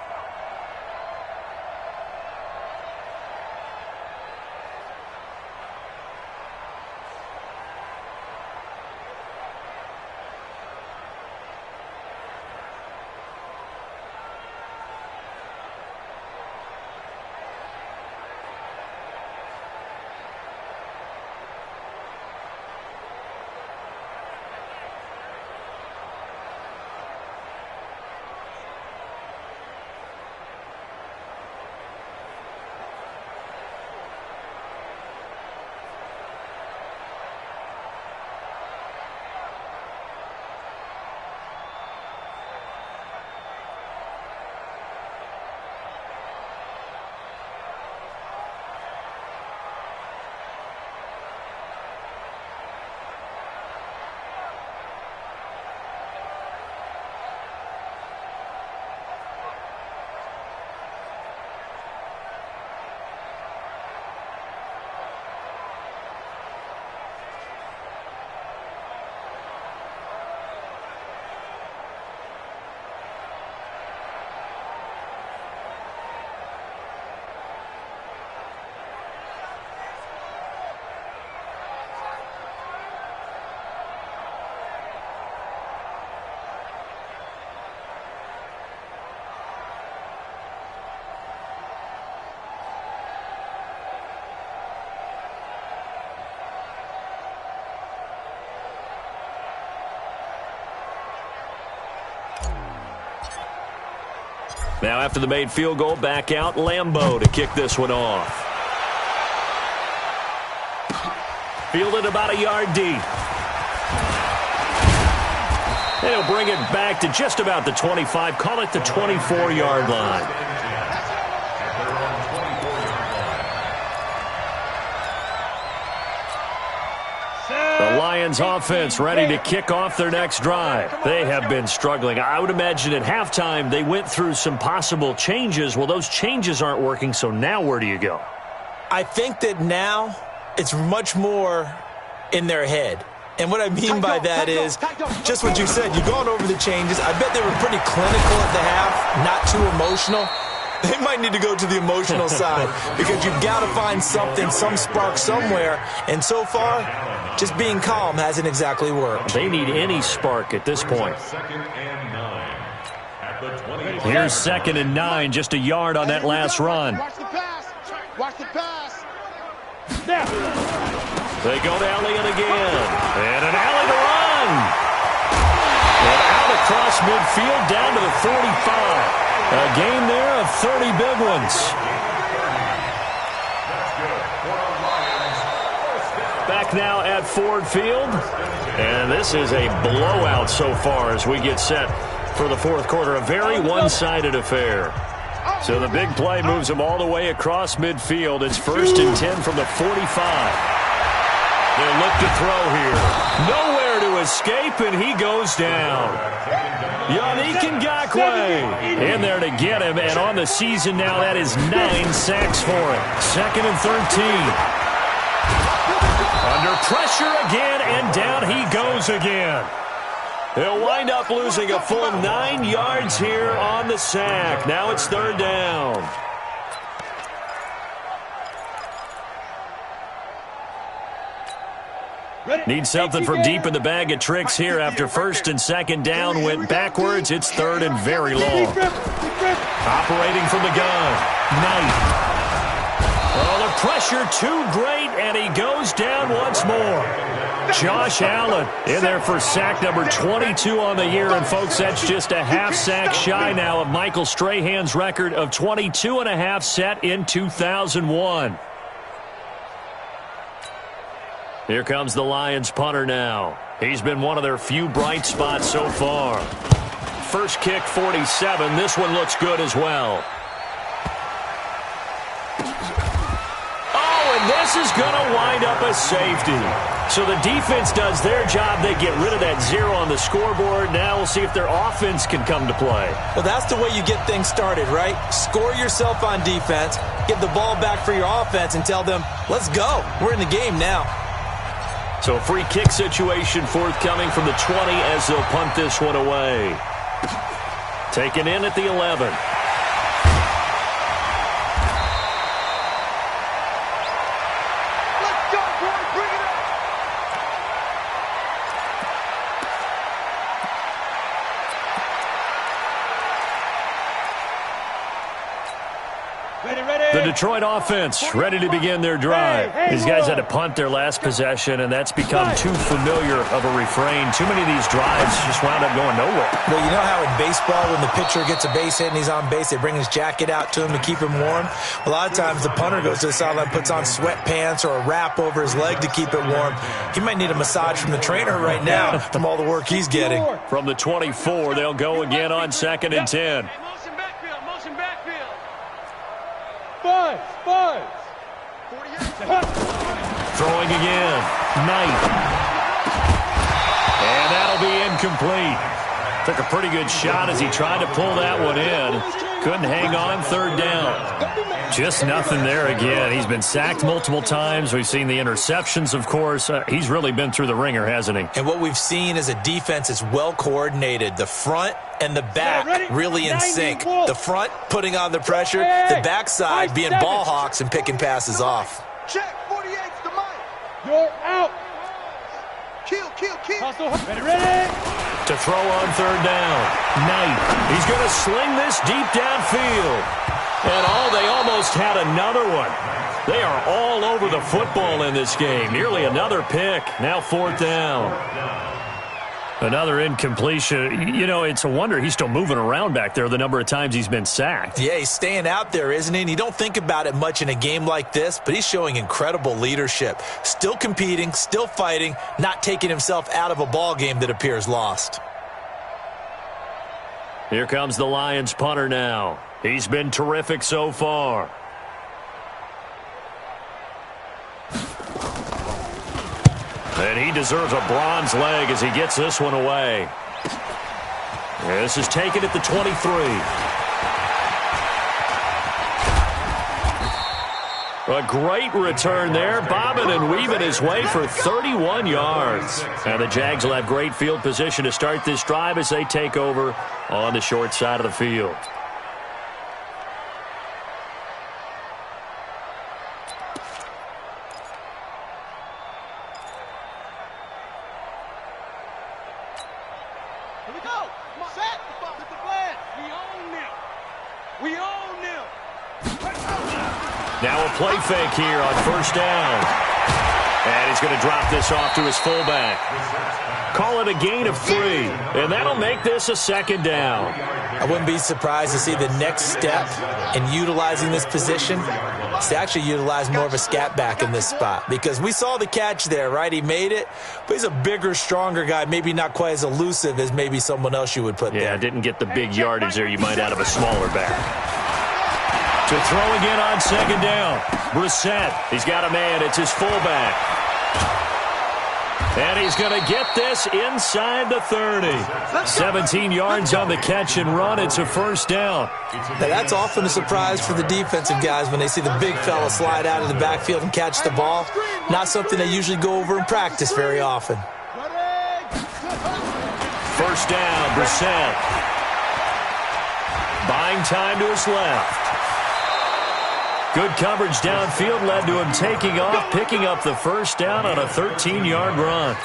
Now after the made field goal, back out Lambeau to kick this one off. Fielded about a yard deep. And he'll bring it back to just about the 25, call it the 24-yard line. The Lions offense ready to kick off their next drive. They have been struggling. I would imagine at halftime they went through some possible changes. Well, those changes aren't working, so now where do you go? I think that now it's much more in their head. And what I mean by that is just what you said. You've gone over the changes. I bet they were pretty clinical at the half, not too emotional. They might need to go to the emotional side because you've got to find something, some spark somewhere. And so far, just being calm hasn't exactly worked. They need any spark at this point. Here's 2nd and 9, just a yard on that last run. Watch the pass. Watch the pass. They go to Elliott again. And an alley to run. And out across midfield down to the 45. A gain there of 30 big ones. Back now at Ford Field. And this is a blowout so far as we get set for the fourth quarter. A very one-sided affair. So the big play moves them all the way across midfield. It's 1st and 10 from the 45. They'll look to throw here. Nowhere to escape, and he goes down. Yannick Ngakoue in there to get him, and on the season now, that is 9 sacks for him. 2nd and 13. Under pressure again, and down he goes again. He'll wind up losing a full 9 yards here on the sack. Now it's 3rd down. Need something from deep in the bag of tricks here after 1st and 2nd down went backwards. It's 3rd and very long. Operating from the gun. Knight. Oh, the pressure too great, and he goes down once more. Josh Allen in there for sack number 22 on the year. And, folks, that's just a half sack shy now of Michael Strahan's record of 22.5 set in 2001. Here comes the Lions punter now. He's been one of their few bright spots so far. First kick, 47. This one looks good as well. Oh, and this is going to wind up a safety. So the defense does their job. They get rid of that 0 on the scoreboard. Now we'll see if their offense can come to play. Well, that's the way you get things started, right? Score yourself on defense, get the ball back for your offense, and tell them, let's go. We're in the game now. So a free kick situation forthcoming from the 20 as they'll punt this one away. Taken in at the 11. Let's go, boys. Bring it up. The Detroit offense ready to begin their drive. These guys had to punt their last possession, and that's become too familiar of a refrain. Too many of these drives just wound up going nowhere. Well, you know how in baseball when the pitcher gets a base hit and he's on base, they bring his jacket out to him to keep him warm? A lot of times the punter goes to the sideline, puts on sweatpants or a wrap over his leg to keep it warm. He might need a massage from the trainer right now from all the work he's getting. From the 24, they'll go again on 2nd and 10. Motion backfield. Motion backfield. Five. 48. Throwing again. Knight. And that'll be incomplete. Took a pretty good shot as he tried to pull that one in. Couldn't hang on. 3rd down. Just nothing there again. He's been sacked multiple times. We've seen the interceptions, of course. He's really been through the ringer, hasn't he? And what we've seen is a defense that's well coordinated. The front and the back really in sync. The front putting on the pressure. The backside being ball hawks and picking passes off. Check. 48's the mic. You're out. Kill. Ready. To throw on 3rd down. Knight. He's going to sling this deep downfield. And they almost had another one. They are all over the football in this game. Nearly another pick. Now 4th down. Another incompletion. You know, it's a wonder he's still moving around back there the number of times he's been sacked. Yeah, he's staying out there, isn't he? And you don't think about it much in a game like this, but he's showing incredible leadership. Still competing, still fighting, not taking himself out of a ball game that appears lost. Here comes the Lions punter now. He's been terrific so far. And he deserves a bronze leg as he gets this one away. This is taken at the 23. 3rd A great return there, bobbing and weaving his way for 31 yards. And the Jags will have great field position to start this drive as they take over on the short side of the field. Here we go. Set. Get the plan. We own them. We own them. Now a play fake here on first down. And he's going to drop this off to his fullback. Call it a gain of 3, and that'll make this a second down. I wouldn't be surprised to see the next step in utilizing this position is to actually utilize more of a scat back in this spot, because we saw the catch there, right? He made it, but he's a bigger, stronger guy, maybe not quite as elusive as maybe someone else you would put there. Yeah, didn't get the big yardage there you might out of a smaller back. To throw again on second down. Brissett, he's got a man. It's his fullback. And he's going to get this inside the 30. 17 yards on the catch and run. It's a first down. Now, that's often a surprise for the defensive guys when they see the big fella slide out of the backfield and catch the ball. Not something they usually go over in practice very often. First down, Brissett. Buying time to his left. Good coverage downfield led to him taking off, picking up the first down on a 13-yard run.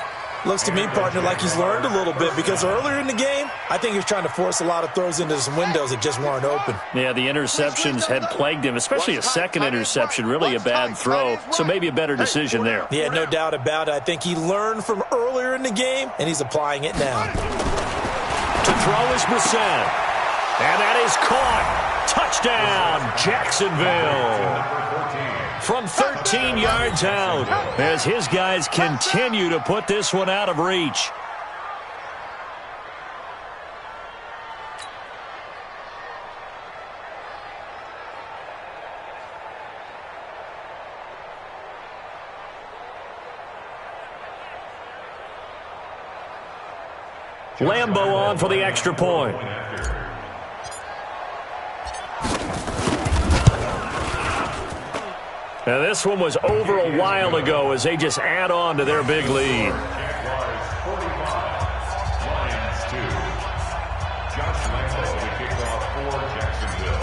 Looks to me, partner, like he's learned a little bit, because earlier in the game, I think he was trying to force a lot of throws into some windows that just weren't open. Yeah, the interceptions had plagued him, especially a second interception, really a bad throw, so maybe a better decision there. Yeah, no doubt about it. I think he learned from earlier in the game, and he's applying it now. To throw is Brissett, and that is caught. Touchdown, Jacksonville. From 13 yards out, as his guys continue to put this one out of reach. Lambo on for the extra point. Now this one was over a while ago as they just add on to their big lead.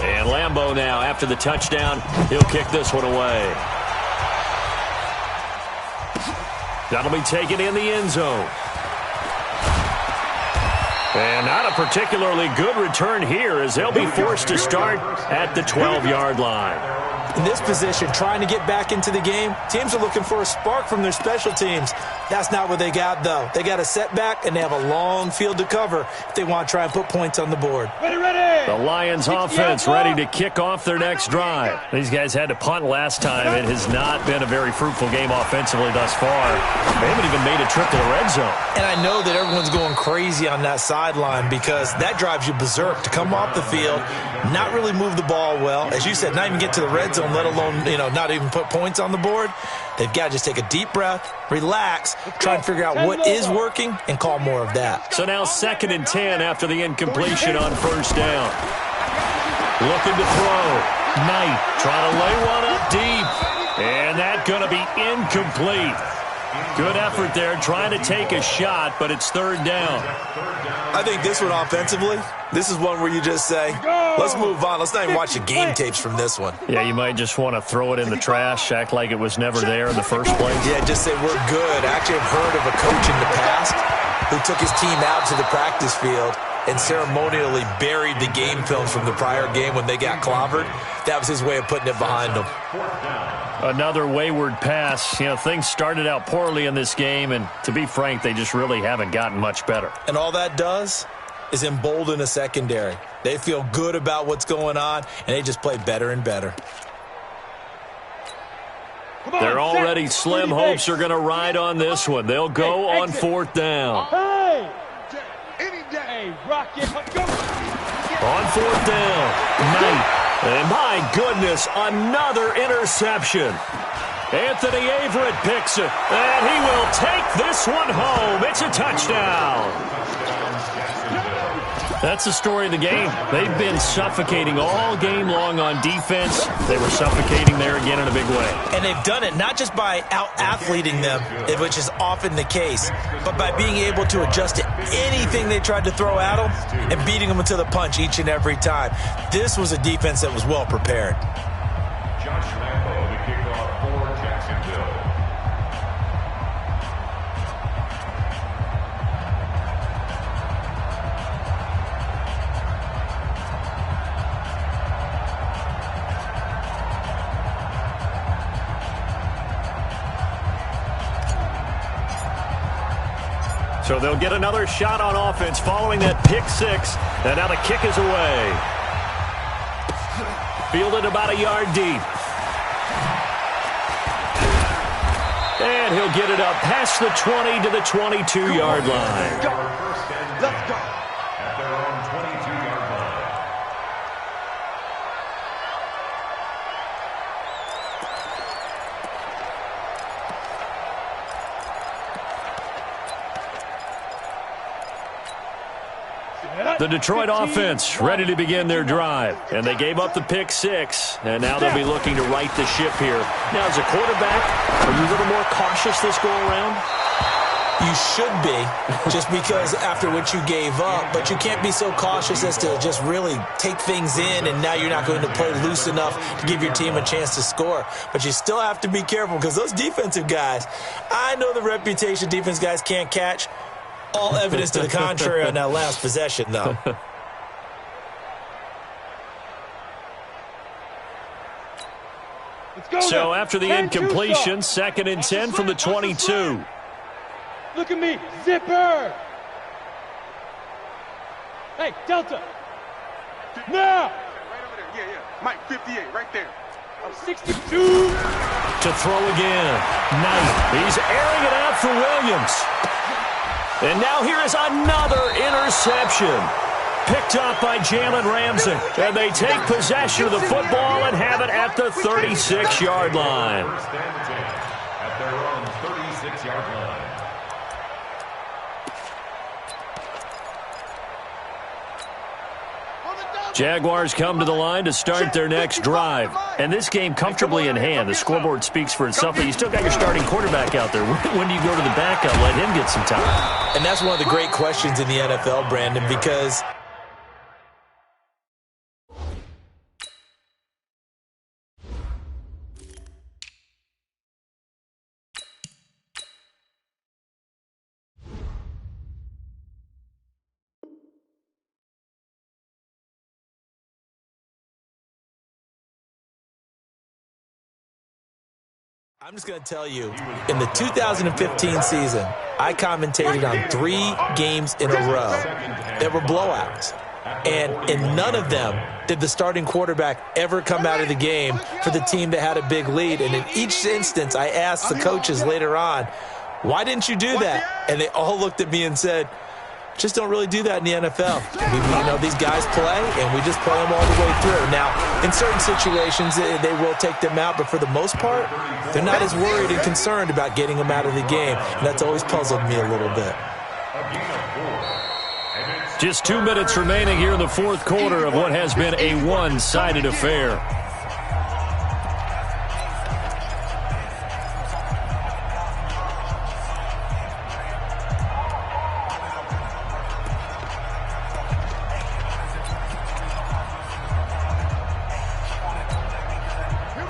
And Lambo now, after the touchdown, he'll kick this one away. That'll be taken in the end zone. And not a particularly good return here, as they'll be forced to start at the 12-yard line. In this position, trying to get back into the game, teams are looking for a spark from their special teams. That's not what they got, though. They got a setback, and they have a long field to cover if they want to try and put points on the board. Ready. The Lions offense ready to kick off their next drive. These guys had to punt last time. It has not been a very fruitful game offensively thus far. They haven't even made a trip to the red zone. And I know that everyone's going crazy on that sideline, because that drives you berserk to come off the field, not really move the ball well. As you said, not even get to the red zone, let alone, not even put points on the board. They've got to just take a deep breath, relax, try and figure out what is working, and call more of that. So now 2nd and 10 after the incompletion on first down. Looking to throw. Knight trying to lay one up deep. And that's going to be incomplete. Good effort there, trying to take a shot, but it's 3rd down. I think this one offensively, this is one where you just say, let's move on. Let's not even watch the game tapes from this one. Yeah, you might just want to throw it in the trash, act like it was never there in the first place. Yeah, just say we're good. I actually have heard of a coach in the past who took his team out to the practice field and ceremonially buried the game film from the prior game when they got clobbered. That was his way of putting it behind them. Another wayward pass. Things started out poorly in this game, and to be frank, they just really haven't gotten much better. And all that does is embolden a secondary. They feel good about what's going on, and they just play better and better. They're already slim hopes are going to ride on this one. They'll go on 4th down. Hey, Rocket, go. On 4th down, Knight. And my goodness, another interception. Anthony Averett picks it, and he will take this one home. It's a touchdown. That's the story of the game. They've been suffocating all game long on defense. They were suffocating there again in a big way. And they've done it not just by out-athleting them, which is often the case, but by being able to adjust to anything they tried to throw at them and beating them to the punch each and every time. This was a defense that was well prepared. Josh Lambo, the kickoff for Jacksonville. So they'll get another shot on offense following that pick six. And now the kick is away. Fielded about a yard deep. And he'll get it up past the 20 to the 22-yard line. Let's go. At their own 22-yard line. The Detroit offense ready to begin their drive. And they gave up the pick six. And now they'll be looking to right the ship here. Now, as a quarterback, are you a little more cautious this go-around? You should be, just because after what you gave up, but you can't be so cautious as to just really take things in, and now you're not going to play loose enough to give your team a chance to score. But you still have to be careful, because those defensive guys, I know the reputation defense guys can't catch. All evidence to the contrary on that last possession, though. Let's go So now. after the 10-2 incompletion, stop. 2nd and 10 from the 22. Look at me. Zipper. Hey, Delta. Now. Right over there. Yeah. Mike, 58, right there. I'm 62. To throw again. Knight. He's airing it out for Williams. And now here is another interception. Picked up by Jalen Ramsey. And they take possession of the football and have it at the 36-yard line. First and 10 at their own 36-yard line. Jaguars come to the line to start their next drive. And this game comfortably in hand. The scoreboard speaks for itself, but you still got your starting quarterback out there. When do you go to the backup? Let him get some time. And that's one of the great questions in the NFL, Brandon, because I'm just going to tell you, in the 2015 season, I commentated on 3 games in a row that were blowouts. And in none of them did the starting quarterback ever come out of the game for the team that had a big lead. And in each instance, I asked the coaches later on, why didn't you do that? And they all looked at me and said, just don't really do that in the NFL. These guys play, and we just play them all the way through. Now, in certain situations, they will take them out, but for the most part, they're not as worried and concerned about getting them out of the game, and that's always puzzled me a little bit. Just 2 minutes remaining here in the fourth quarter of what has been a one-sided affair.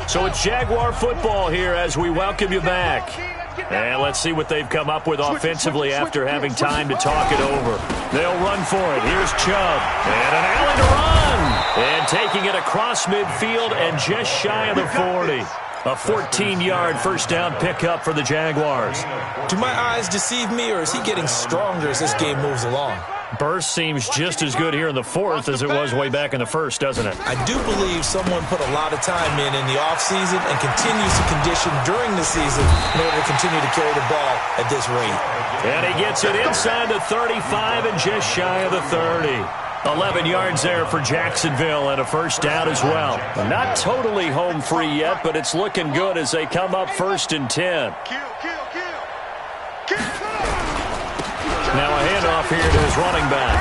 So it's Jaguar football here as we welcome you back. And let's see what they've come up with offensively after having time to talk it over. They'll run for it. Here's Chubb. And an alley to run. And taking it across midfield and just shy of the 40. A 14-yard first down pickup for the Jaguars. Do my eyes deceive me, or is he getting stronger as this game moves along? Burst seems just as good here in the fourth as it was way back in the first, doesn't it? I do believe someone put a lot of time in the offseason and continues to condition during the season in order to continue to carry the ball at this rate. And he gets it inside the 35 and just shy of the 30. 11 yards there for Jacksonville and a first down as well. Not totally home free yet, but it's looking good as they come up 1st and 10. Now a handoff here to his running back.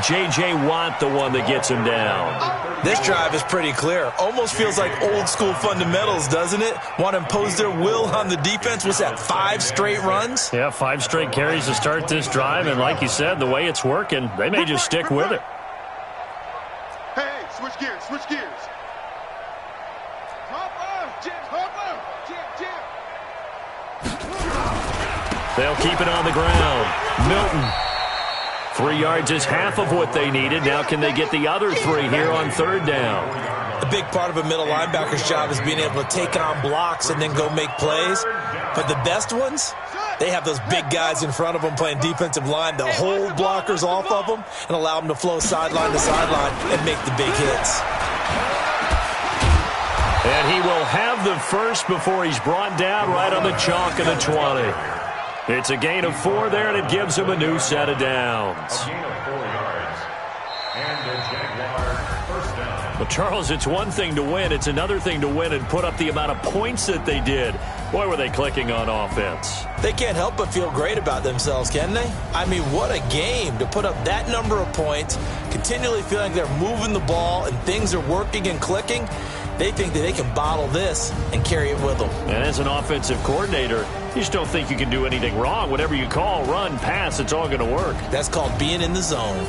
J.J. Watt the one that gets him down. This drive is pretty clear. Almost feels like old school fundamentals, doesn't it? Want to impose their will on the defense. Was that 5 straight runs? Yeah, 5 straight carries to start this drive. And like you said, the way it's working, they may just stick with it. Hey, switch gears, switch gears. They'll keep it on the ground. Milton. 3 yards is half of what they needed. Now can they get the other 3 here on 3rd down? A big part of a middle linebacker's job is being able to take on blocks and then go make plays. But the best ones, they have those big guys in front of them playing defensive line that hold blockers off of them and allow them to flow sideline to sideline and make the big hits. And he will have the first before he's brought down right on the chalk of the 20. It's a gain of 4 there, and it gives him a new set of downs. A gain of 4 yards. And the Jaguars first down. Well, Charles, it's one thing to win. It's another thing to win and put up the amount of points that they did. Boy, were they clicking on offense. They can't help but feel great about themselves, can they? I mean, what a game to put up that number of points, continually feeling they're moving the ball and things are working and clicking. They think that they can bottle this and carry it with them. And as an offensive coordinator, you just don't think you can do anything wrong. Whatever you call, run, pass, it's all going to work. That's called being in the zone.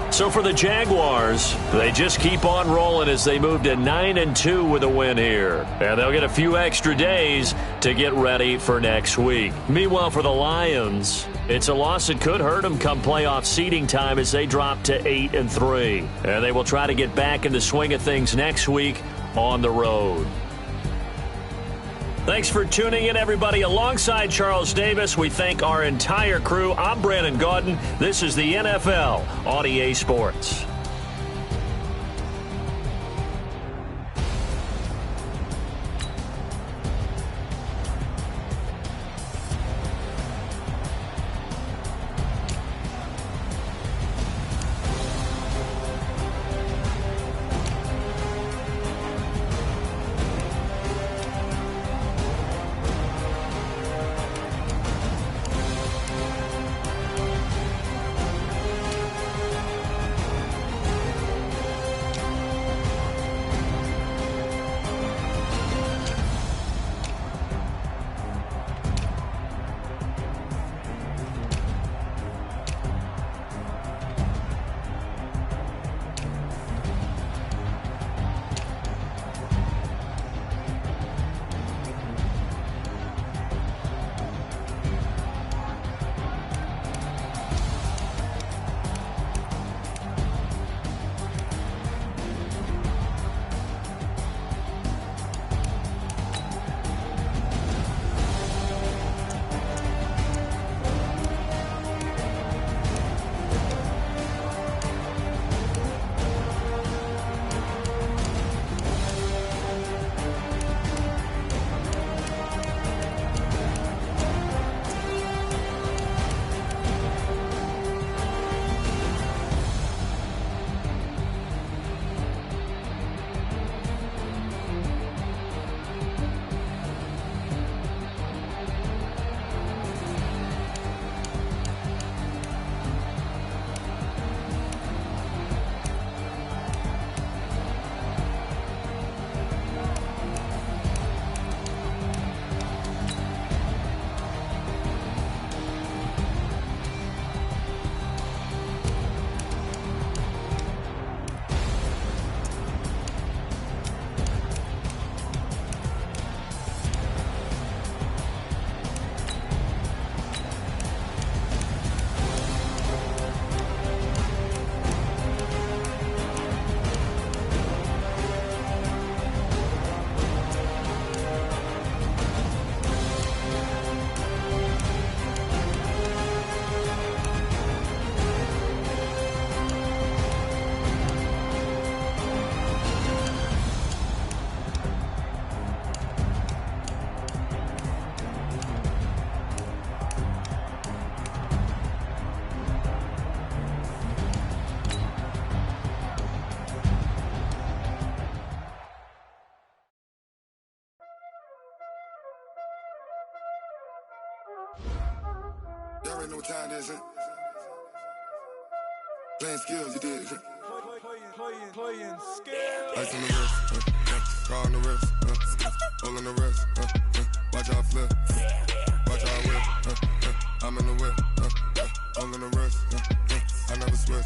So for the Jaguars, they just keep on rolling as they move to 9-2 with a win here. And they'll get a few extra days to get ready for next week. Meanwhile, for the Lions, it's a loss that could hurt them come playoff seeding time as they drop to 8-3. And they will try to get back in the swing of things next week on the road. Thanks for tuning in, everybody. Alongside Charles Davis, we thank our entire crew. I'm Brandon Gaudin. This is the NFL on EA Sports. Y'all already know what time it is, huh? Playing skills, you did. Playing skills. Ice on the wrist, car on the wrist, all on the wrist, watch how I flip, watch how I whip, I'm in the whip, all on the wrist, I never switch,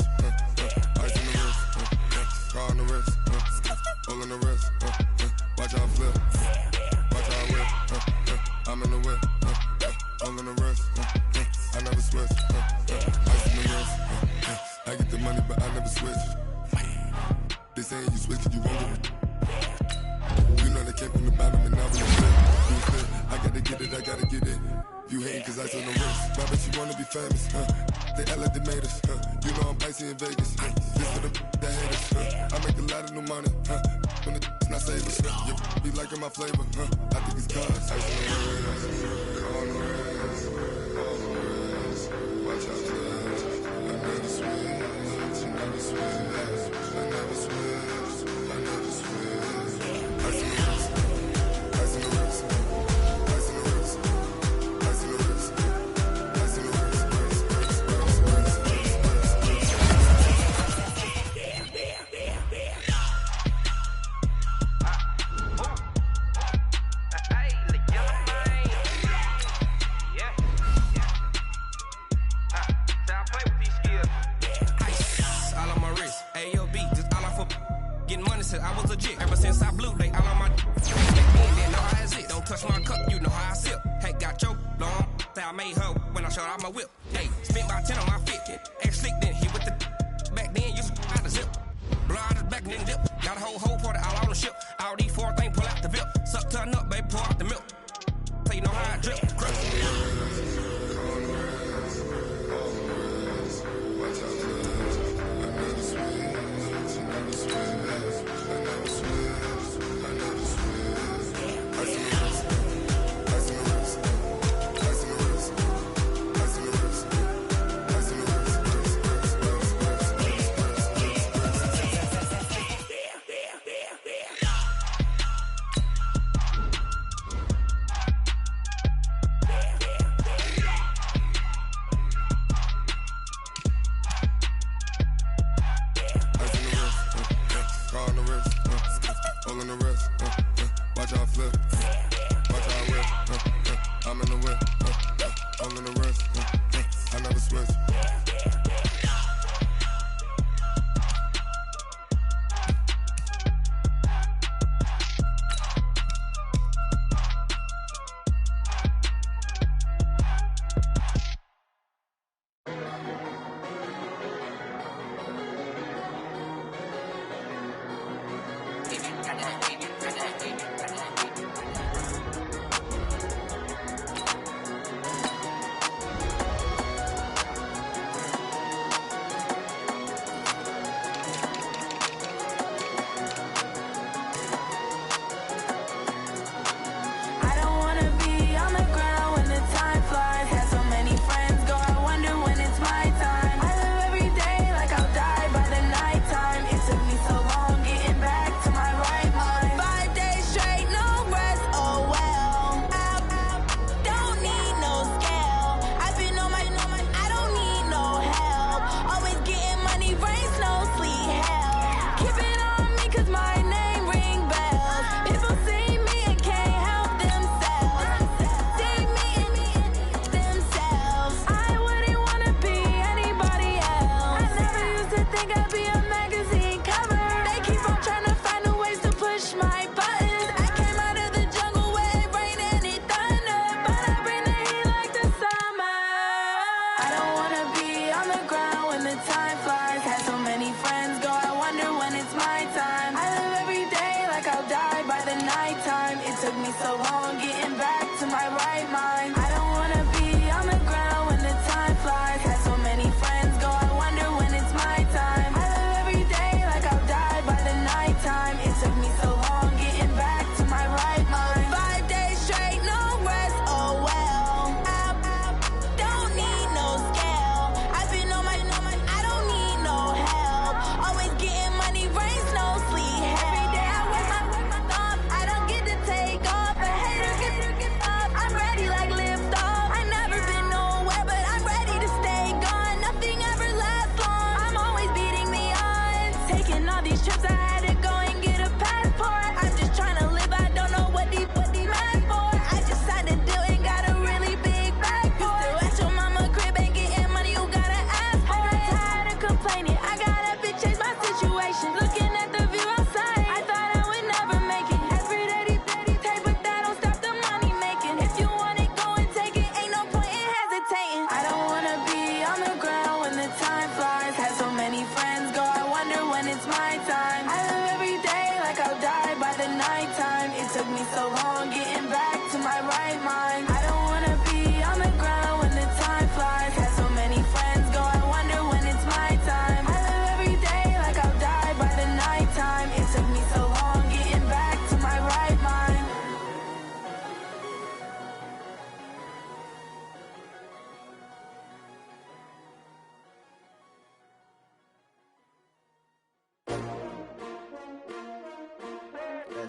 ice on the wrist, car on the wrist, all on the wrist, watch how I flip, watch how I whip, I'm in the whip, all on the wrist, I never switch, ice on the wrist, I get the money but I never switch. They saying you switch it, you won't get it. You know they came from the bottom and now we flip. I gotta get it. You hating cause I on the wrist. Why bet you wanna be famous, They act like they made us, You know I'm icy in Vegas, This for the haters, I make a lot of new money, When it's not savers, You be liking my flavor, I think it's cause ice on the wrist, on the wrist, on the wrist. Watch out for this, I never switch, I never switch. I never switch, I never switch. Ice in the wrist, ice in the wrist, ice in the wrist, ice in the wrist, ice in the wrist, I was legit ever since I blew. They all on my they know how it's it. Don't touch my cup, you know how I sip. Hey, got your long. Say I made her when I showed out my whip. Hey, spent about 10 on my fit. Ex slick then hit with the back then you out the zip. Blow out his back then dip. Got a whole party all on the ship. All these 4 things pull out the VIP. Suck turn up, baby, pour out the milk. So you know how I drip.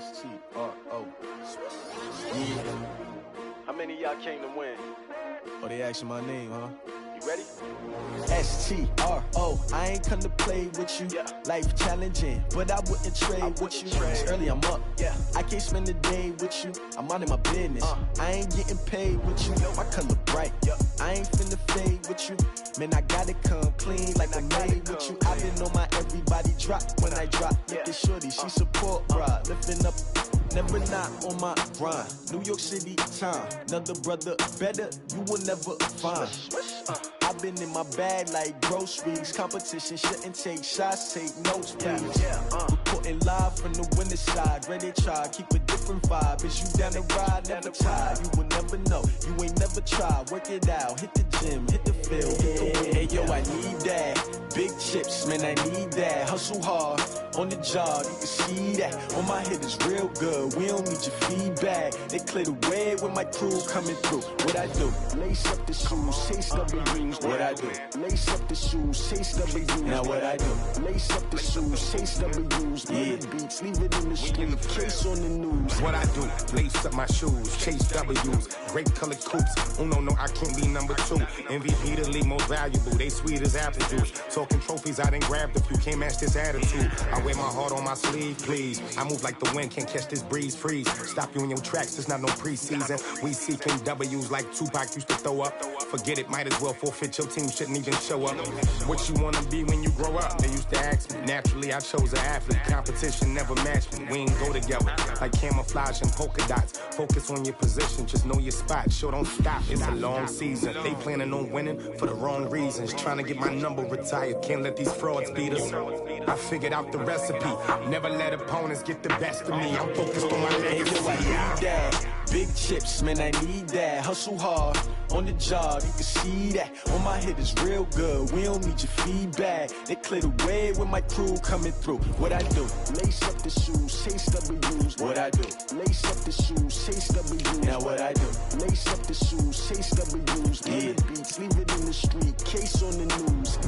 S-T-R-O. Yeah. How many of y'all came to win? Oh, they asking my name, huh? You ready? S-T-R-O. I ain't come to play with you. Yeah. Life challenging, but I wouldn't trade with you. It's early, I'm up. Yeah. I can't spend the day with you. I'm minding my business. I ain't getting paid with you. My color bright. Yeah. I ain't finna fade with you. Man, I gotta come clean like I'm made with you. I've been on my everybody drop when I drop. Look at shorty, she support ride. Lifting up, never not on my grind. New York City time. Another brother better, you will never find. I've been in my bag like groceries. Competition shouldn't take shots, take notes, please. Reporting live from the winter side. Ready to try, keep a different vibe. Is you down the ride, never tired. You will never know, you ain't never tried. Work it out, hit the gym, hit the field, hit the wind. Hey yo, I need that. Big chips, man, I need that. Hustle hard, on the job, you can see that. On my head is real good, we don't need your feedback. They clear the way with my crew coming through. What I do? Lace up the shoes, chase W's. What I do? Lace up the shoes, chase W's. Now what I do? Lace up the shoes, chase W's. Yeah. Beats, leave it in the street, case on the news. What I do? Lace up my shoes, chase W's. Great colored coops. Oh no, I can't be number 2. MVP the league most valuable. They sweet as apple juice. Talking trophies, I done grabbed a few. Can't match this attitude. I wear my heart on my sleeve, please. I move like the wind, can't catch this breeze, freeze. Stop you in your tracks, it's not no preseason. We seeking W's like Tupac used to throw up. Forget it, might as well forfeit. Your team shouldn't even show up. What you wanna be when you grow up? They used to ask me. Naturally, I chose an athlete. Competition never matched me. We ain't go together like camouflage and polka dots. Focus on your position, just know your spot. Sure, don't stop. It's a long season. They planning on winning for the wrong reasons. Trying to get my number retired. Can't let these frauds beat us. I figured out the recipe. Never let opponents get the best of me. I'm focused on my legacy. Hey, yo, I need that. Big chips, man, I need that. Hustle hard, on the job, you can see that. On my head is real good, we don't need your feedback. They clear the way with my crew coming through. What I do? Lace up the shoes, chase W's. What I do? Lace up the shoes, chase W's. Now what I do? Lace up the shoes, chase W's. Yeah. Beats, leave it in the street, case on the news.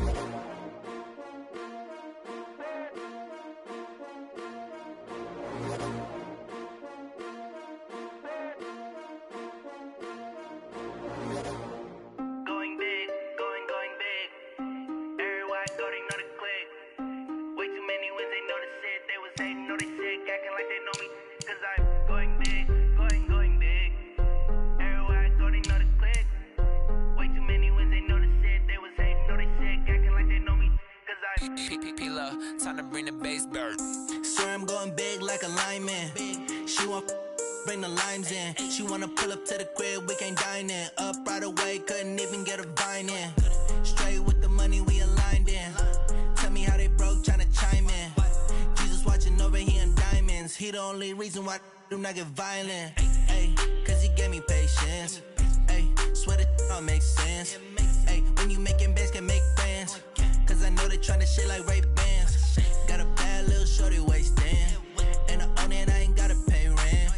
Time to bring the bass bird. Sir, I'm going big like a lineman. She want bring the limes in. She wanna pull up to the crib, we can't dine in. Up right away, couldn't even get a vine in. Straight with the money, we aligned in. Tell me how they broke, tryna chime in. Jesus watching over here in diamonds. He the only reason why I do not get violent. Ay, cause he gave me patience. Ay, swear that all makes sense. Ay, when you making bands, can make friends. Cause I know they tryna shit like Ray-Bans. Got a bad little shorty wasting. And I own it, I ain't gotta pay rent.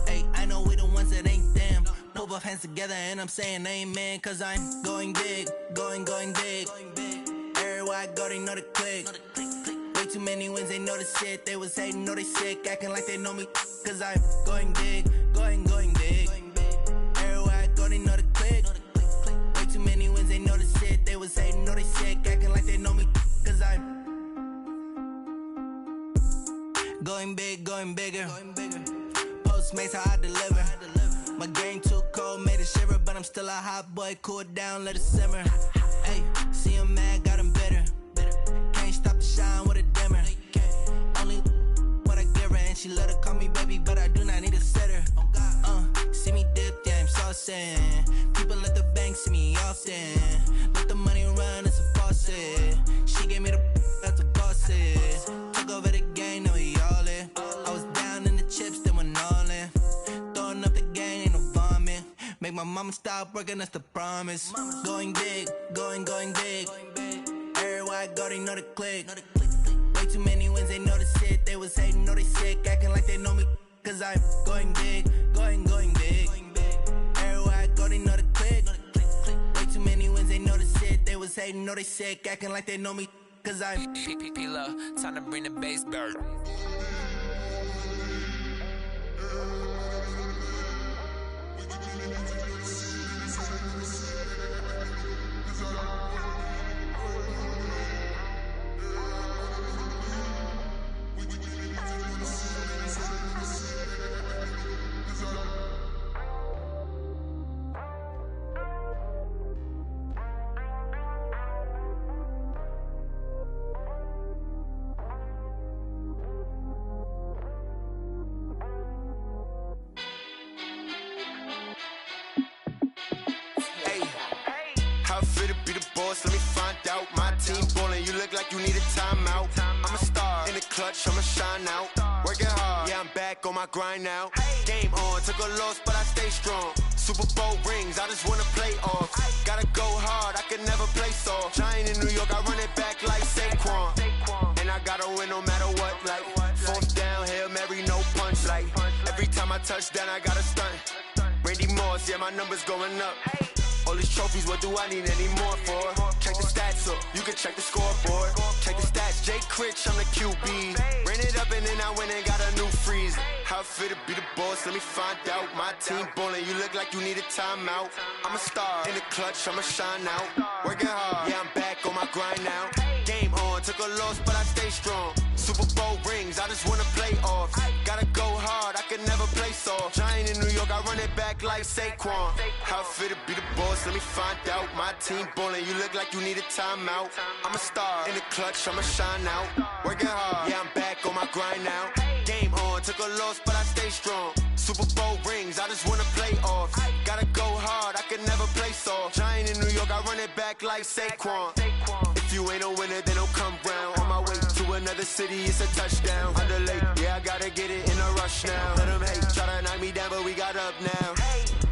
Ay, I know we the ones that ain't them. Pull both hands together and I'm saying amen. Cause I'm going big, going big. Everywhere I go, they know the click. Way too many wins, they know the shit. They was hating, know they sick, acting like they know me. Cause I'm going big, going big. Everywhere I go, they know the click. Way too many wins, they know the shit. They was hating, know they sick, acting like they know me. Cause I'm going big, going bigger. Postmates how I deliver. My game too cold, made it shiver. But I'm still a hot boy, cool it down, let it simmer. Hey, see him mad, got him bitter. Can't stop the shine with a dimmer. Only what I give her, and she let her call me baby, but I do not need a sitter. See me dip, yeah, I'm saucing. People at the bank see me often. Let the money run, it's a faucet. She gave me the that's a faucet. Took over the game, now we all in. I was down in the chips, then went all in. Throwing up the game, ain't no vomit. Make my mama stop working, that's the promise. Going big, going big. Everywhere I go, they know the click. Way too many wins, they know the shit. They was hating, know they sick, acting like they know me. Cause I'm going big, going big. Everywhere I go, they know the click. Way too many wins, they know the shit. They was hating, know they sick, acting like they know me. Cause I'm P-P-P-Love, time to bring the bass bird. boss, let me find out. My team ballin', you look like you need a timeout. I'm a star, in the clutch, I'ma shine out. Working hard, yeah, I'm back on my grind now. Game on, took a loss, but I stay strong. Super Bowl rings, I just wanna play off. Gotta go hard, I can never play soft. Giant in New York, I run it back like Saquon. And I gotta win no matter what, like fourth down, Hail Mary, no punch. Like every time I touch down, I gotta stunt. Randy Moss, yeah, my numbers going up. All these trophies, what do I need any more for? Check the stats up, you can check the scoreboard. Check the stats, Jay Critch, I'm the QB. Ran it up and then I went and got a new freeze. How it feel to be the boss, let me find out. My team ballin', you look like you need a timeout. I'm a star, in the clutch, I'ma shine out. Working hard, yeah, I'm back on my grind now. Game on, took a loss, but I stay strong. Super Bowl rings, I just wanna play off. Gotta go hard, I can never play soft. Giant in New York, I run it back like Saquon. How it feel to be the boss, let me find out. My team ballin', you look like you need a timeout. I'm a star, in the clutch, I'ma shine out. Working hard, yeah, I'm back on my grind now. Game on, took a loss, but I stay strong. Super Bowl rings, I just wanna play off. Gotta go hard, I can never play soft. Giant in New York, I run it back like Saquon. If you ain't a winner, then don't come round. On my way to another city, it's a touchdown. Underlay, yeah, I gotta get it in a rush now. Let them hate, try to knock me down, but we got up now.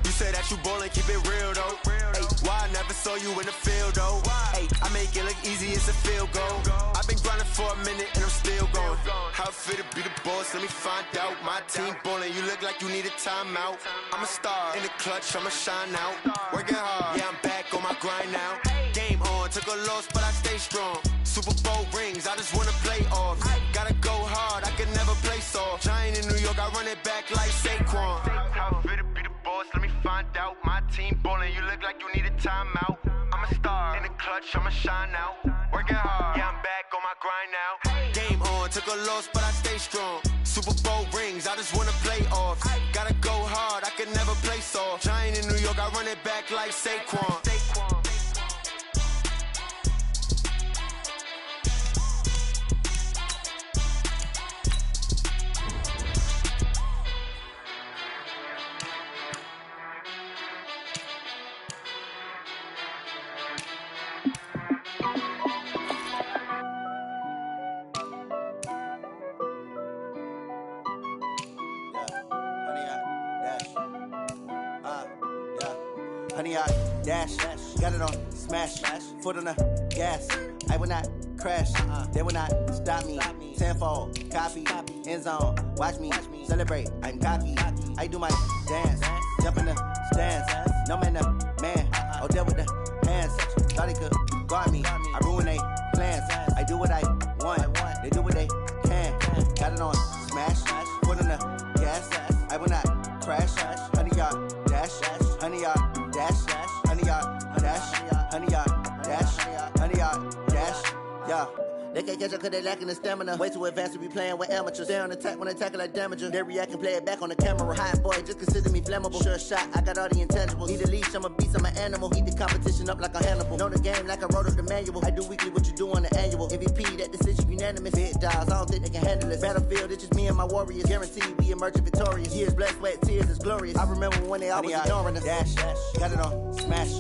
You say that you ballin', keep it real though. Hey, why I never saw you in the field though? Hey, I make it look easy, it's a field goal. I've been grinding for a minute and I'm still going. How it feel to be the boss, let me find out. My team ballin', you look like you need a timeout. I'm a star, in the clutch, I'ma shine out. Working hard, yeah, I'm back on my grind now. Game on, took a loss, but I stay strong. Super Bowl rings, I just wanna play off. Gotta go hard, I can never play soft. Giant in New York, I run it back like Saquon. How it feel to be the boss, let me find out. My team ballin', you look like you need a timeout. I'm a star, in the clutch, I'ma shine out. Working hard, yeah, I'm back on my grind now. Game on, took a loss, but I stay strong. Super Bowl rings, I just wanna play off. Gotta go hard, I can never play soft. Giant in New York, I run it back like Saquon. Honey, I dash, got it on smash, foot on the gas. I will not crash, they will not stop me. Tenfold, copy, end zone, watch me celebrate. I'm cocky, I do my dance, jump in the stands. No man, the man, oh, deal with the hands. Thought he could guard me, I ruin they plans. I do what I want, they do what they can. Got it on smash, foot on the gas. I will not crash, honey, y'all dash, honey, y'all dash, honey, y'all dash, honey, y'all dash, honey, y'all dash, yeah. They can't catch up cause they lacking the stamina. Way too advanced to be playing with amateurs. Stay on attack when they tackle like damager. They react and play it back on the camera. Hot boy, just consider me flammable. Sure shot, I got all the intangibles. Need a leash, I'm a beast, I'm an animal. Heat the competition up like a Hannibal. Know the game like I wrote up the manual. I do weekly what you do on the annual. MVP, that decision unanimous. Big dogs, I don't think they can handle this. Battlefield, it's just me and my warriors. Guaranteed we emerging victorious. Years, blood, sweat, tears, it's glorious. I remember when they always ignoring us. Dash, got it on smash,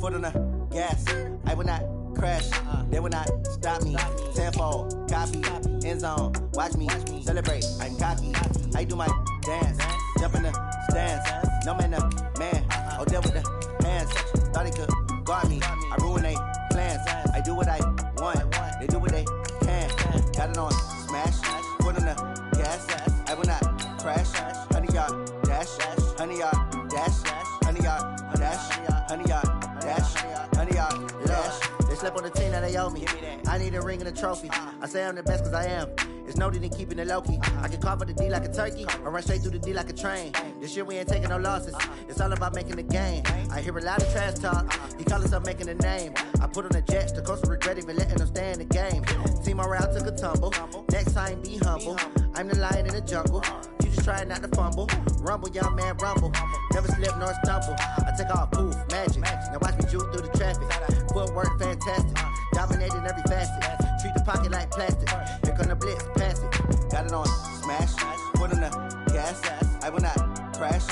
foot on the gas. I will not crash, they will not stop me. Tenfold, copy, end zone, watch me celebrate. I'm cocky, I do my dance, jump in the stands. No man, the man, oh, deal with the hands. Thought he could guard me, I ruin they plans. I do what I want, they do what they can. Got it on smash, foot on the gas. I will not crash, honey, y'all dash, honey, y'all dash, honey, y'all dash, honey, y'all dash, honey, y'all dash. They slept on the team that they owe me. I need a ring and a trophy. I say I'm the best cause I am. It's no need in keeping it low-key. I can carve up the D like a turkey or run straight through the D like a train. This year we ain't taking no losses. It's all about making the game. I hear a lot of trash talk. He call himself making a name. I put on the Jets. The coach will regret even letting them stay in the game. Team morale took a tumble. Next time be humble. I'm the lion in the jungle. You just try not to fumble. Rumble, young man, rumble. Never slip nor stumble. I take off, poof, magic. Now watch me juke through the traffic. Footwork fantastic. Dominating every facet. Treat the pocket like plastic. Here come the blitz, pass it. Got it on smash, foot on the gas. I will not crash,